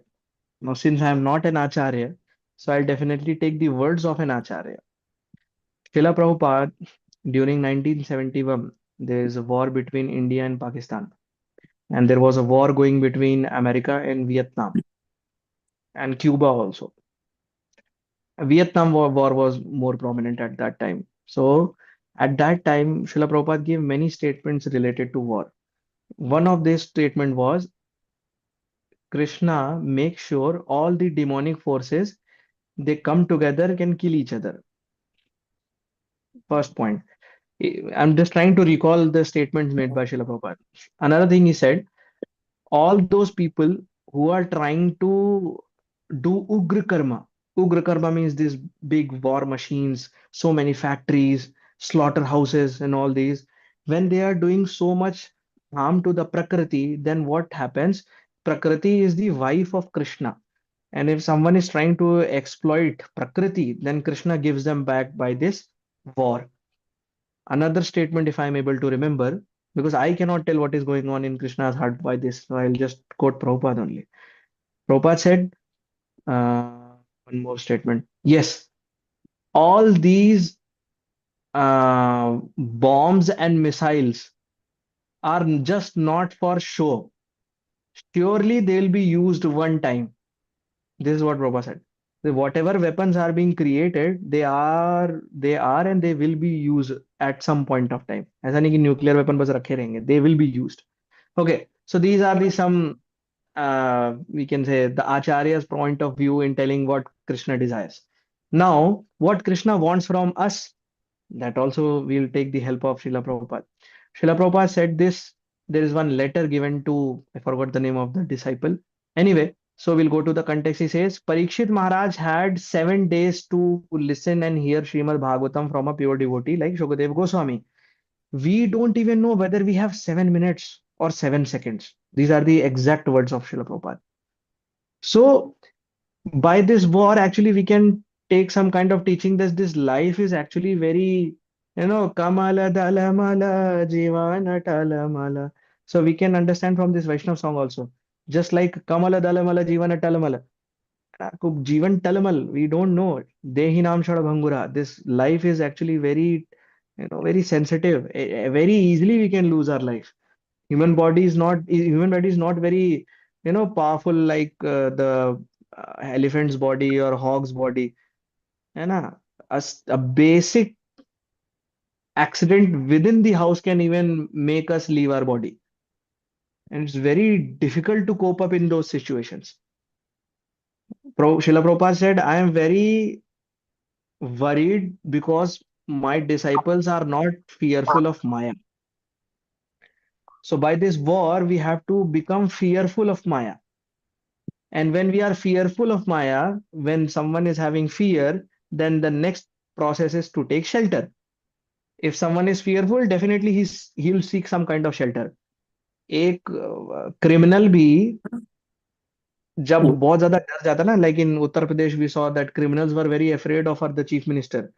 Now, since I am not an acharya, so I'll definitely take the words of an acharya. Srila Prabhupada, during 1971, there is a war between India and Pakistan, and there was a war going between America and Vietnam and Cuba also. War was more prominent at that time. So, at that time, Srila Prabhupada gave many statements related to war. One of these statement was Krishna makes sure all the demonic forces they come together can kill each other. First point. I'm just trying to recall the statements made by Srila Prabhupada. Another thing he said, all those people who are trying to do Ugra Karma. Ugra Karma means these big war machines, so many factories, slaughterhouses, and all these. When they are doing so much harm to the Prakriti, then what happens? Prakriti is the wife of Krishna. And if someone is trying to exploit Prakriti, then Krishna gives them back by this war. Another statement, if I'm able to remember, because I cannot tell what is going on in Krishna's heart by this, so I'll just quote Prabhupada only. Prabhupada said, one more statement. Yes, all these bombs and missiles are just not for show. Surely they'll be used one time. This is what Prabhupada said. So whatever weapons are being created, they are, and they will be used at some point of time. ऐसा नहीं कि nuclear weapon बस रखे रहेंगे. They will be used. Okay, so these are the some we can say the Acharya's point of view in telling what Krishna desires. Now, what Krishna wants from us, that also we'll take the help of Srila Prabhupada. Srila Prabhupada said this. There is one letter given to, I forgot the name of the disciple. Anyway, so we'll go to the context. He says, Parikshit Maharaj had 7 days to listen and hear Srimad Bhagavatam from a pure devotee like Shukadeva Goswami. We don't even know whether we have 7 minutes or 7 seconds. These are the exact words of Srila Prabhupada. So, by this war, actually, we can take some kind of teaching that this life is actually very, Kamala Dalamala Jivana Talamala. So, we can understand from this Vaishnav song also. Just like Kamala Dalamala Jivana Talamala. Jivan Talamal, we don't know. Dehi Nam Shara Bhangura. This life is actually very, very sensitive. Very easily we can lose our life. Human body is not very powerful like the elephant's body or hog's body. है ना? A basic accident within the house can even make us leave our body, and it's very difficult to cope up in those situations. Srila Prabhupada said, I am very worried because my disciples are not fearful of Maya. So by this war we have to become fearful of Maya. And when we are fearful of Maya, when someone is having fear, then the next process is to take shelter. If someone is fearful, definitely he'll seek some kind of shelter. एक criminal भी जब बहुत ज्यादा डर जाता ना, like in Uttar Pradesh we saw that criminals were very afraid of the chief minister,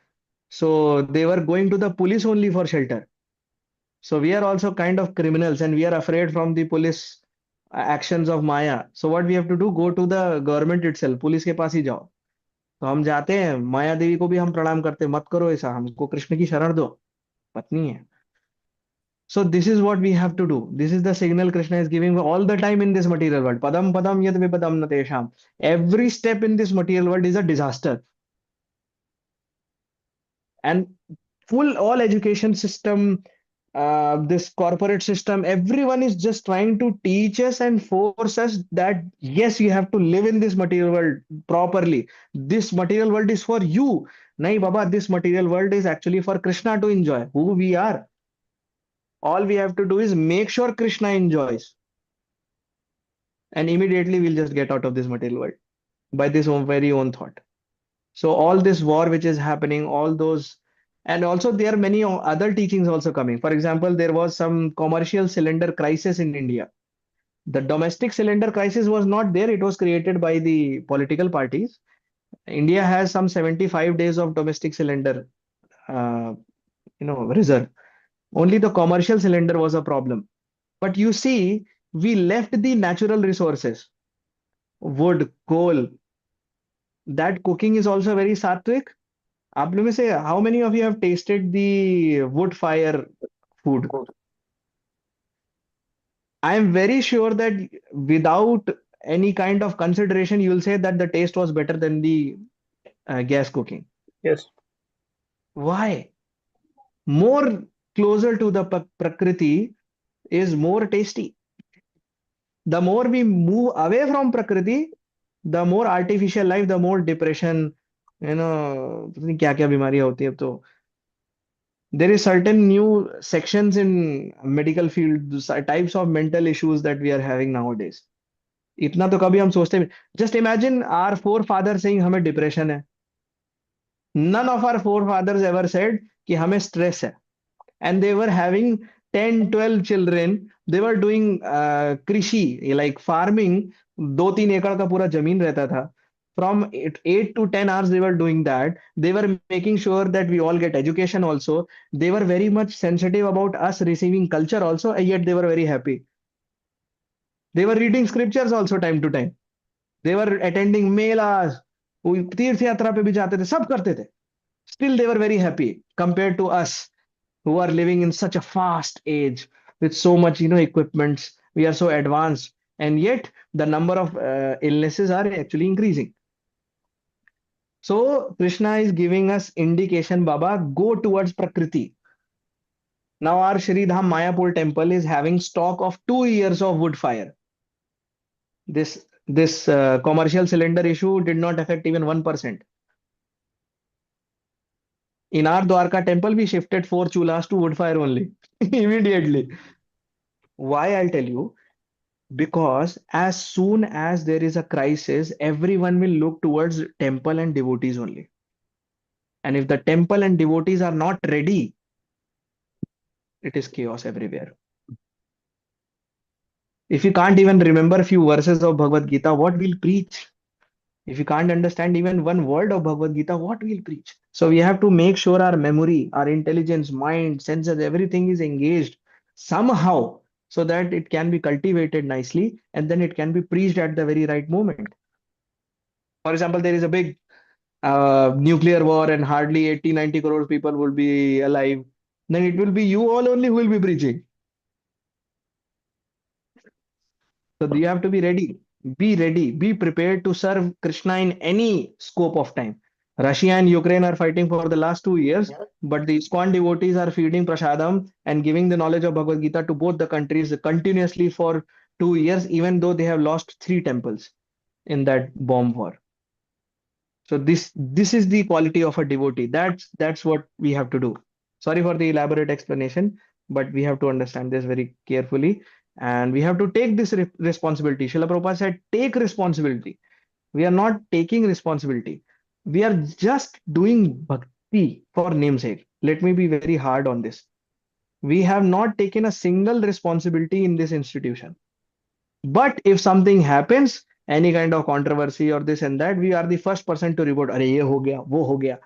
so they were going to the police only for shelter. So we are also kind of criminals and we are afraid from the police actions of Maya. So what we have to do, go to the government itself, police के पास ही जाओ. तो हम जाते हैं, माया देवी को भी हम प्रणाम करते हैं, मत करो ऐसा, हमको कृष्ण की शरण दो, पत्नी है. So this is what we have to do. This is the signal Krishna is giving all the time in this material world. Padam padam yad vipadam na tesham. Every step in this material world is a disaster. And full all education system, this corporate system, everyone is just trying to teach us and force us that yes, you have to live in this material world properly. This material world is for you. nahi baba, this material world is actually for Krishna to enjoy, who we are. All we have to do is make sure Krishna enjoys, and immediately we'll just get out of this material world by this own very own thought. So all this war which is happening, all those, and also there are many other teachings also coming. For example, there was some commercial cylinder crisis in India. The domestic cylinder crisis was not there, it was created by the political parties. India has some 75 days of domestic cylinder uh, reserve. Only the commercial cylinder was a problem. But you see, we left the natural resources, wood, coal. That cooking is also very sattvic. आप लोग में से how many of you have tasted the wood fire food? I am very sure that without any kind of consideration, you will say that the taste was better than the gas cooking. Yes. Why? More closer to the Prakriti is more tasty. The more we move away from Prakriti, the more artificial life, the more depression, पता नहीं क्या क्या बीमारियां होती है अब तो. There is certain new sections in medical field, types of mental issues that we are having nowadays. इतना तो कभी हम सोचते भी. Just imagine our forefathers saying हमें depression है. None of our forefathers ever said कि हमें stress है. And they were having 10, 12 children. They were doing कृषि, like farming. 2-3 एकड़ का पूरा जमीन रहता था. From 8 to 10 hours, they were doing that. They were making sure that we all get education also. They were very much sensitive about us receiving culture also, and yet they were very happy. They were reading scriptures also time to time. They were attending melas. वो तीर्थ यात्रा पे भी जाते थे, सब करते थे. Still, they were very happy compared to us who are living in such a fast age with so much, equipments. We are so advanced, and yet the number of illnesses are actually increasing. So Krishna is giving us indication, Baba, go towards Prakriti. Now our Shri Dham Mayapur temple is having stock of 2 years of wood fire. This commercial cylinder issue did not affect even 1%. In our Dwarka temple, we shifted 4 chulas to wood fire only immediately. Why, I'll tell you. Because as soon as there is a crisis, everyone will look towards temple and devotees only. And if the temple and devotees are not ready, it is chaos everywhere. If you can't even remember a few verses of Bhagavad Gita, what will preach? If you can't understand even one word of Bhagavad Gita, what will preach? So we have to make sure our memory, our intelligence, mind, senses, everything is engaged somehow so that it can be cultivated nicely and then it can be preached at the very right moment. For example, there is a big nuclear war and hardly 80-90 crore people will be alive. Then it will be you all only who will be preaching. So you have to be ready, be prepared to serve Krishna in any scope of time. Russia and Ukraine are fighting for the last 2 years, but the ISKCON devotees are feeding prasadam and giving the knowledge of Bhagavad Gita to both the countries continuously for 2 years, even though they have lost 3 temples in that bomb war. So this is the quality of a devotee. That's what we have to do. Sorry for the elaborate explanation, but we have to understand this very carefully. And we have to take this responsibility. Srila Prabhupada said, take responsibility. We are not taking responsibility. We are just doing bhakti for namesake. Let me be very hard on this. We have not taken a single responsibility in this institution. But if something happens, any kind of controversy or this and that, we are the first person to report, "Arey, ye ho gaya, wo ho gaya."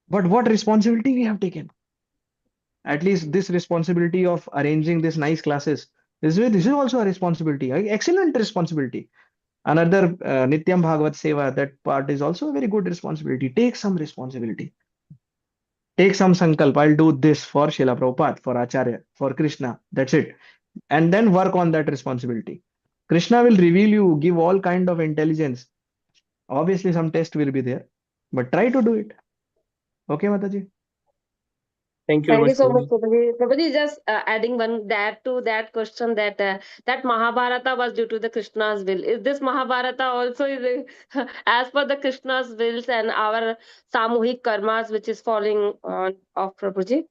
But what responsibility we have taken? At least this responsibility of arranging this nice classes, this is also a responsibility, excellent responsibility. Another Nityam Bhagavad Seva, that part is also a very good responsibility. Take some responsibility. Take some sankalp. I'll do this for Srila Prabhupada, for Acharya, for Krishna. That's it. And then work on that responsibility. Krishna will reveal you, give all kind of intelligence. Obviously, some test will be there, but try to do it. Okay, Mataji? Thank you very Thank you much, so much, Prabhuji. Prabhuji. Prabhuji, just adding one that to that question that that Mahabharata was due to the Krishna's will. Is this Mahabharata also is as per the Krishna's wills and our samuhik karmas which is falling on of Prabhuji?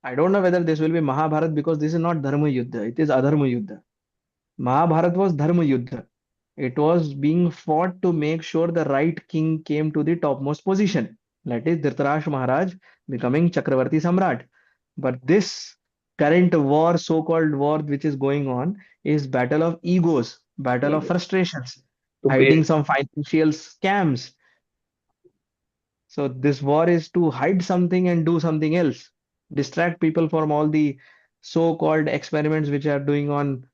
I don't know whether this will be Mahabharat because this is not Dharma Yuddha, it is Adharma Yuddha. Mahabharat was Dharma Yuddha. It was being fought to make sure the right king came to the topmost position. That is Dhritarashtra Maharaj becoming Chakravarti Samrat. But this current war, so-called war, which is going on, is battle of egos, battle of frustrations, To hiding pay. some financial scams. So this war is to hide something and do something else, distract people from all the so-called experiments which are doing on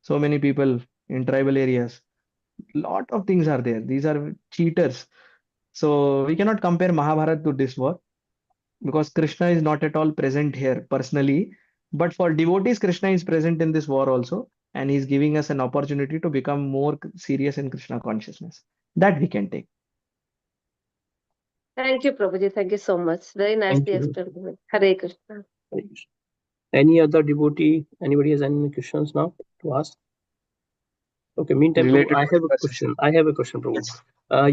so many people in tribal areas. Lot of things are there. These are cheaters. So we cannot compare Mahabharata to this war because Krishna is not at all present here personally. But for devotees, Krishna is present in this war also, and he's giving us an opportunity to become more serious in Krishna consciousness. That we can take. Thank you, Prabhuji. Thank you so much. Very Thank nicely you. explained. Hare Krishna. Hare Krishna. Any other devotee? Anybody has any questions now to ask? Okay, meantime, Prabhu, Related I to have the a verses. question. I have a question, Prabhu. Yes.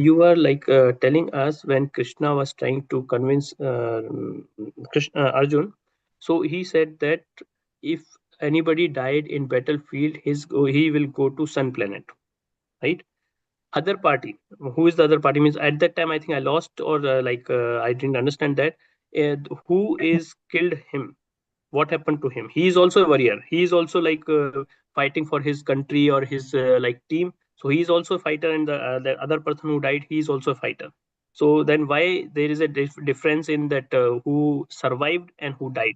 You were like telling us when Krishna was trying to convince Arjun. So he said that if anybody died in battlefield, he will go to sun planet, right? Other party, who is the other party? Means at that time, I think I lost or I didn't understand that. Who is killed him? What happened to him? He is also a warrior. He is also like fighting for his country or his like team. So he is also a fighter, and the other person who died, he is also a fighter. So then why there is a difference in that who survived and who died?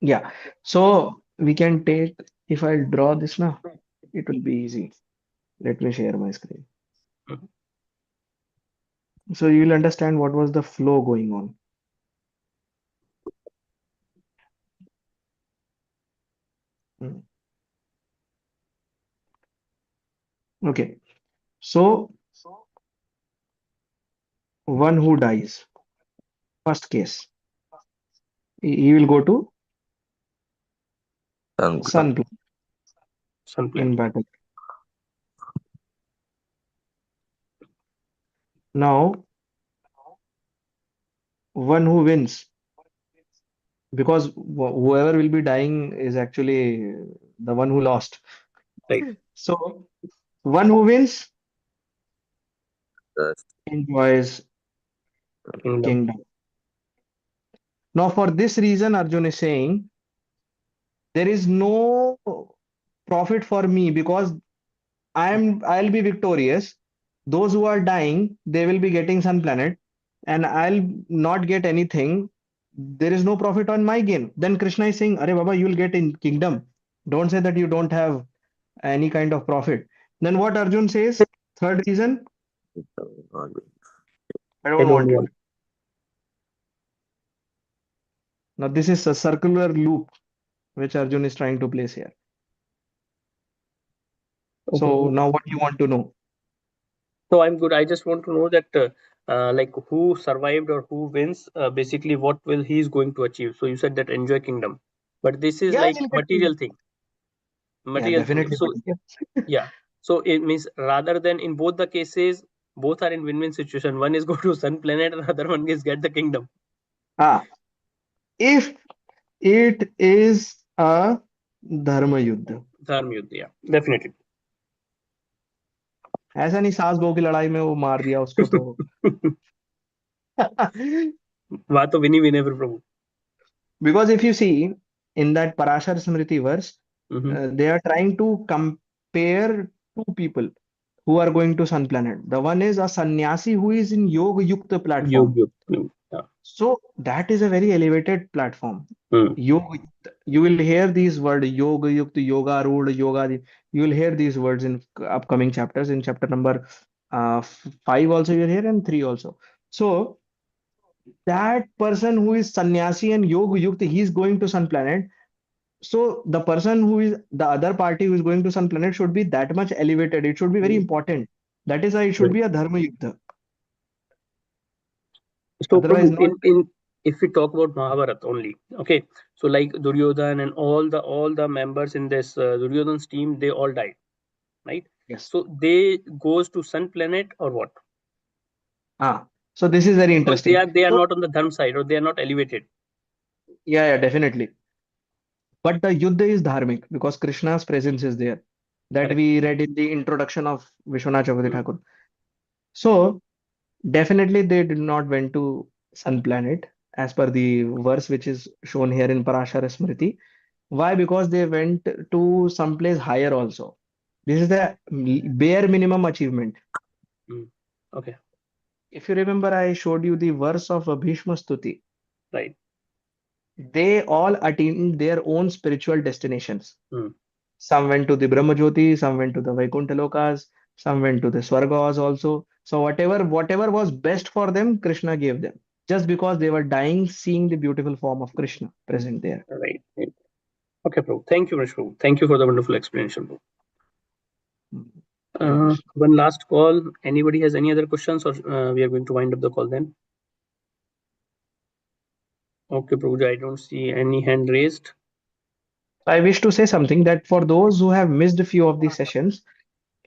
Yeah. So we can take, if I draw this now, it will be easy. Let me share my screen. Mhm. So you will understand what was the flow going on. Hmm. Okay. So one who dies, first case, he will go to Sun sun planet Sun in planet. battle. Now, one who wins, because whoever will be dying is actually the one who lost. Right. So, one who wins planet. enjoys Kingdom. kingdom. Now, for this reason, Arjun is saying there is no profit for me because I'll be victorious. Those who are dying, they will be getting sun planet, and I'll not get anything. There is no profit on my gain. Then Krishna is saying, Arey Baba, you will get in kingdom. Don't say that you don't have any kind of profit. Then what Arjun says, third reason, I I don't don't want it. want. Now this is a circular loop which Arjun is trying to place here. So Okay. now what you want to know? So I'm good. I just want to know that like who survived or who wins. Basically, what will he is going to achieve? So you said that enjoy kingdom, but this is Yeah, like he'll get material kingdom. thing. Yeah, Material thing. definitely. So yeah. So it means rather than in both the cases, both are in win-win situation. One is go to sun planet, and other one is get the kingdom. Ah, if it is a dharma yuddha, Dharma Yudh, yeah, definitely. ऐसा नहीं सास बहू की लड़ाई में वो मार दिया उसको तो वहां तो विनी विने फिर प्रभु. because if you see in that Parashar Smriti verse, Mhm. they are trying to compare two people who are going to sun planet. The one is a sannyasi who is in yoga yukta Yug platform. Yug. Yeah. So that is a very elevated platform. Hmm. Yoga, you will hear these words yoga yukta, yoga ruled, yoga. You will hear these words in upcoming chapters. In chapter number 5 also you will hear and 3 also. So that person who is sannyasi and yoga yukta, he is going to sun planet. So the person who is the other party who is going to sun planet should be that much elevated. It should be very important. That is why it should Right. be a dharma yukta. So Otherwise, Prabhu, not. in if we talk about Mahabharata only, okay. So like Duryodhan and all the members in this Duryodhan's team, they all died, right? Yes. So they goes to Sun Planet or what? So this is very Because they interesting. are So not on the dharma side, or they are not elevated. yeah, definitely. But the Yuddha is dharmic because Krishna's presence is there. That Correct. we read in the introduction of Vishwanath Chakravarti Hmm. Thakur. So definitely they did not went to Sun Planet as per the verse which is shown here in Parashara Smriti. Why? Because they went to some place higher also. This is the bare minimum achievement. Hmm. Okay. If you remember, I showed you the verse of Bhishma Stuti. Right. They all attained their own spiritual destinations. Hmm. Some went to the Brahmajyoti, some went to the Vaikuntha Lokas, some went to the Swargas also. So whatever was best for them, Krishna gave them. Just because they were dying, seeing the beautiful form of Krishna present there. Right. Right. Okay, Prabhu. Thank you, Prabhu. Thank you for the wonderful explanation, Prabhu. Hare Krishna. One last call. Anybody has any other questions, or we are going to wind up the call then? Okay, Prabhuji, I don't see any hand raised. I wish to say something that for those who have missed a few of these sessions,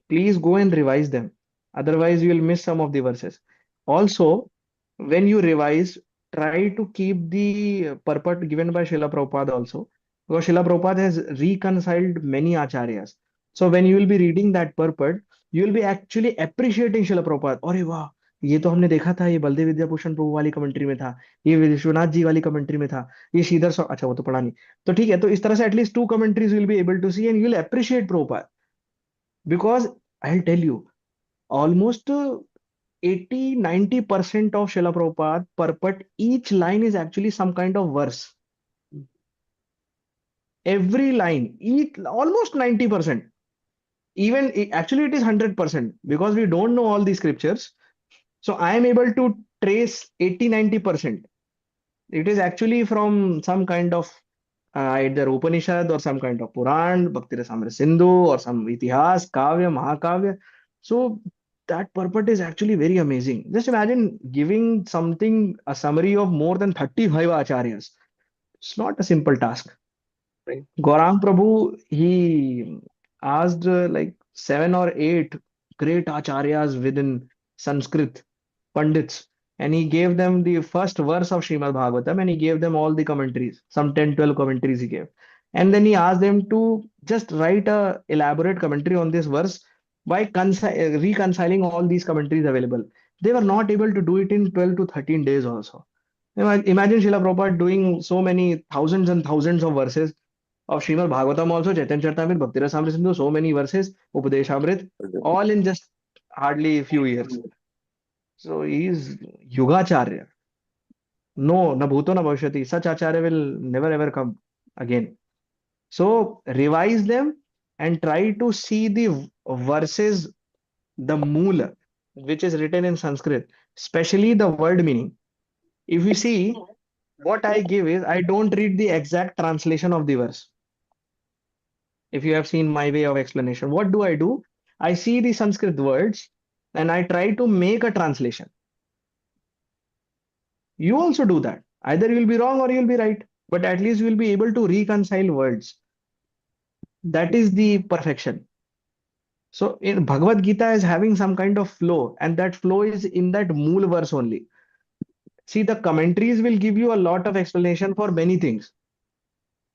please go and revise them. Otherwise, you will miss some of the verses. Also, when you revise, try to keep the purport given by Srila Prabhupada also, because Srila Prabhupada has reconciled many acharyas. So when you will be reading that purport, you will be actually appreciating Srila Prabhupada. अरे वाह, ये तो हमने देखा था, ये बलदेव विद्याभूषण प्रभु वाली commentary में था, ये विश्वनाथ जी वाली कमेंट्री में था, ये श्रीधर अच्छा वो तो पढ़ा नहीं, तो ठीक है, तो इस तरह से at least two commentaries will be able to see and you will appreciate Prabhupada. Because I'll tell you, almost 80-90% of Srila Prabhupada purport, each line is actually some kind of verse. Every line, almost 90%. Even actually, it is 100% because we don't know all the scriptures. So I am able to trace 80-90%. It is actually from some kind of either Upanishad or some kind of Puran, Bhakti Rasamrita Sindhu, or some Itihas, Kavya, Mahakavya. So that purport is actually very amazing. Just imagine giving something, a summary of more than 35 acharyas. It's not a simple task. Right. Gaurang Prabhu, he asked like 7 or 8 great acharyas within Sanskrit, Pandits, and he gave them the first verse of Srimad Bhagavatam and he gave them all the commentaries, some 10-12 commentaries he gave. And then he asked them to just write a elaborate commentary on this verse by reconciling all these commentaries available. They were not able to do it in 12 to 13 days also. Imagine Srila Prabhupada doing so many thousands and thousands of verses of Srimad Bhagavatam also, Chaitanya Charitamrita, Bhakti Rasamrita Sindhu, so many verses, Upadeshamrit, all in just hardly a few years. So he is Yugacharya. No, na bhuto na bhavishyati. Such acharya will never ever come again. So revise them and try to see the verses, the moola, which is written in Sanskrit, especially the word meaning. If you see, what I give is I don't read the exact translation of the verse. If you have seen my way of explanation, what do? I see the Sanskrit words and I try to make a translation. You also do that. Either you'll be wrong or you'll be right, but at least you will be able to reconcile words. That is the perfection. So in Bhagavad Gita is having some kind of flow, and that flow is in that mool verse only. See, the commentaries will give you a lot of explanation for many things.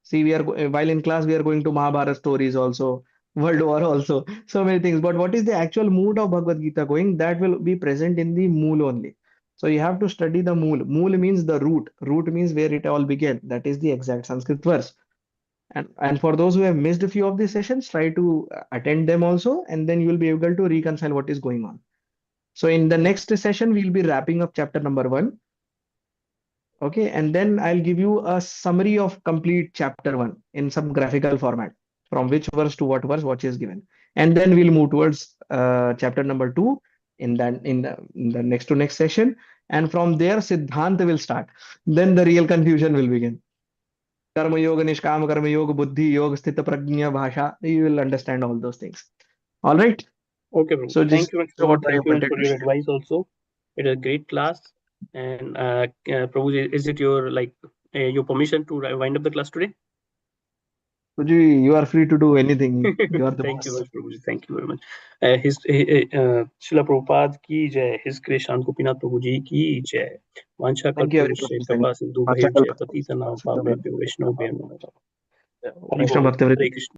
See, while in class we are going to Mahabharata stories also, World War also, so many things. But what is the actual mood of Bhagavad Gita going? That will be present in the mool only. So you have to study the mool. Mool means the root. Root means where it all began. That is the exact Sanskrit verse. And for those who have missed a few of these sessions, try to attend them also, and then you will be able to reconcile what is going on. So in the next session, we'll be wrapping up chapter number 1. Okay, and then I'll give you a summary of complete chapter 1 in some graphical format, from which verse to what verse, what is given. And then we'll move towards chapter number 2 in the next to next session. And from there, Siddhanta will start. Then the real confusion will begin. Karma Yoga, Nishkama Karma Yoga, Buddhi Yoga, Sthita Prajna, Bhasha. You will understand all those things. All right. Okay, bro. So Thank just you much, what Prabhu. I Thank you much wanted for to your share. advice also. It was a great class. And Prabhuji, is it your your permission to wind up the class today? Prabhuji, you are free to do anything. You are the Thank you boss. very much, Prabhuji. Thank you very much. Srila Prabhupada ki jai. His Grace Shan Gopinath Prabhuji ki jai. Vancha Thank you, kalpatarusya everyone. kripa sindhu bhaiv jai patitana pavnebhyo vaishnavabhyo namo namaha. Krishna Hare Bhakti. Krishna.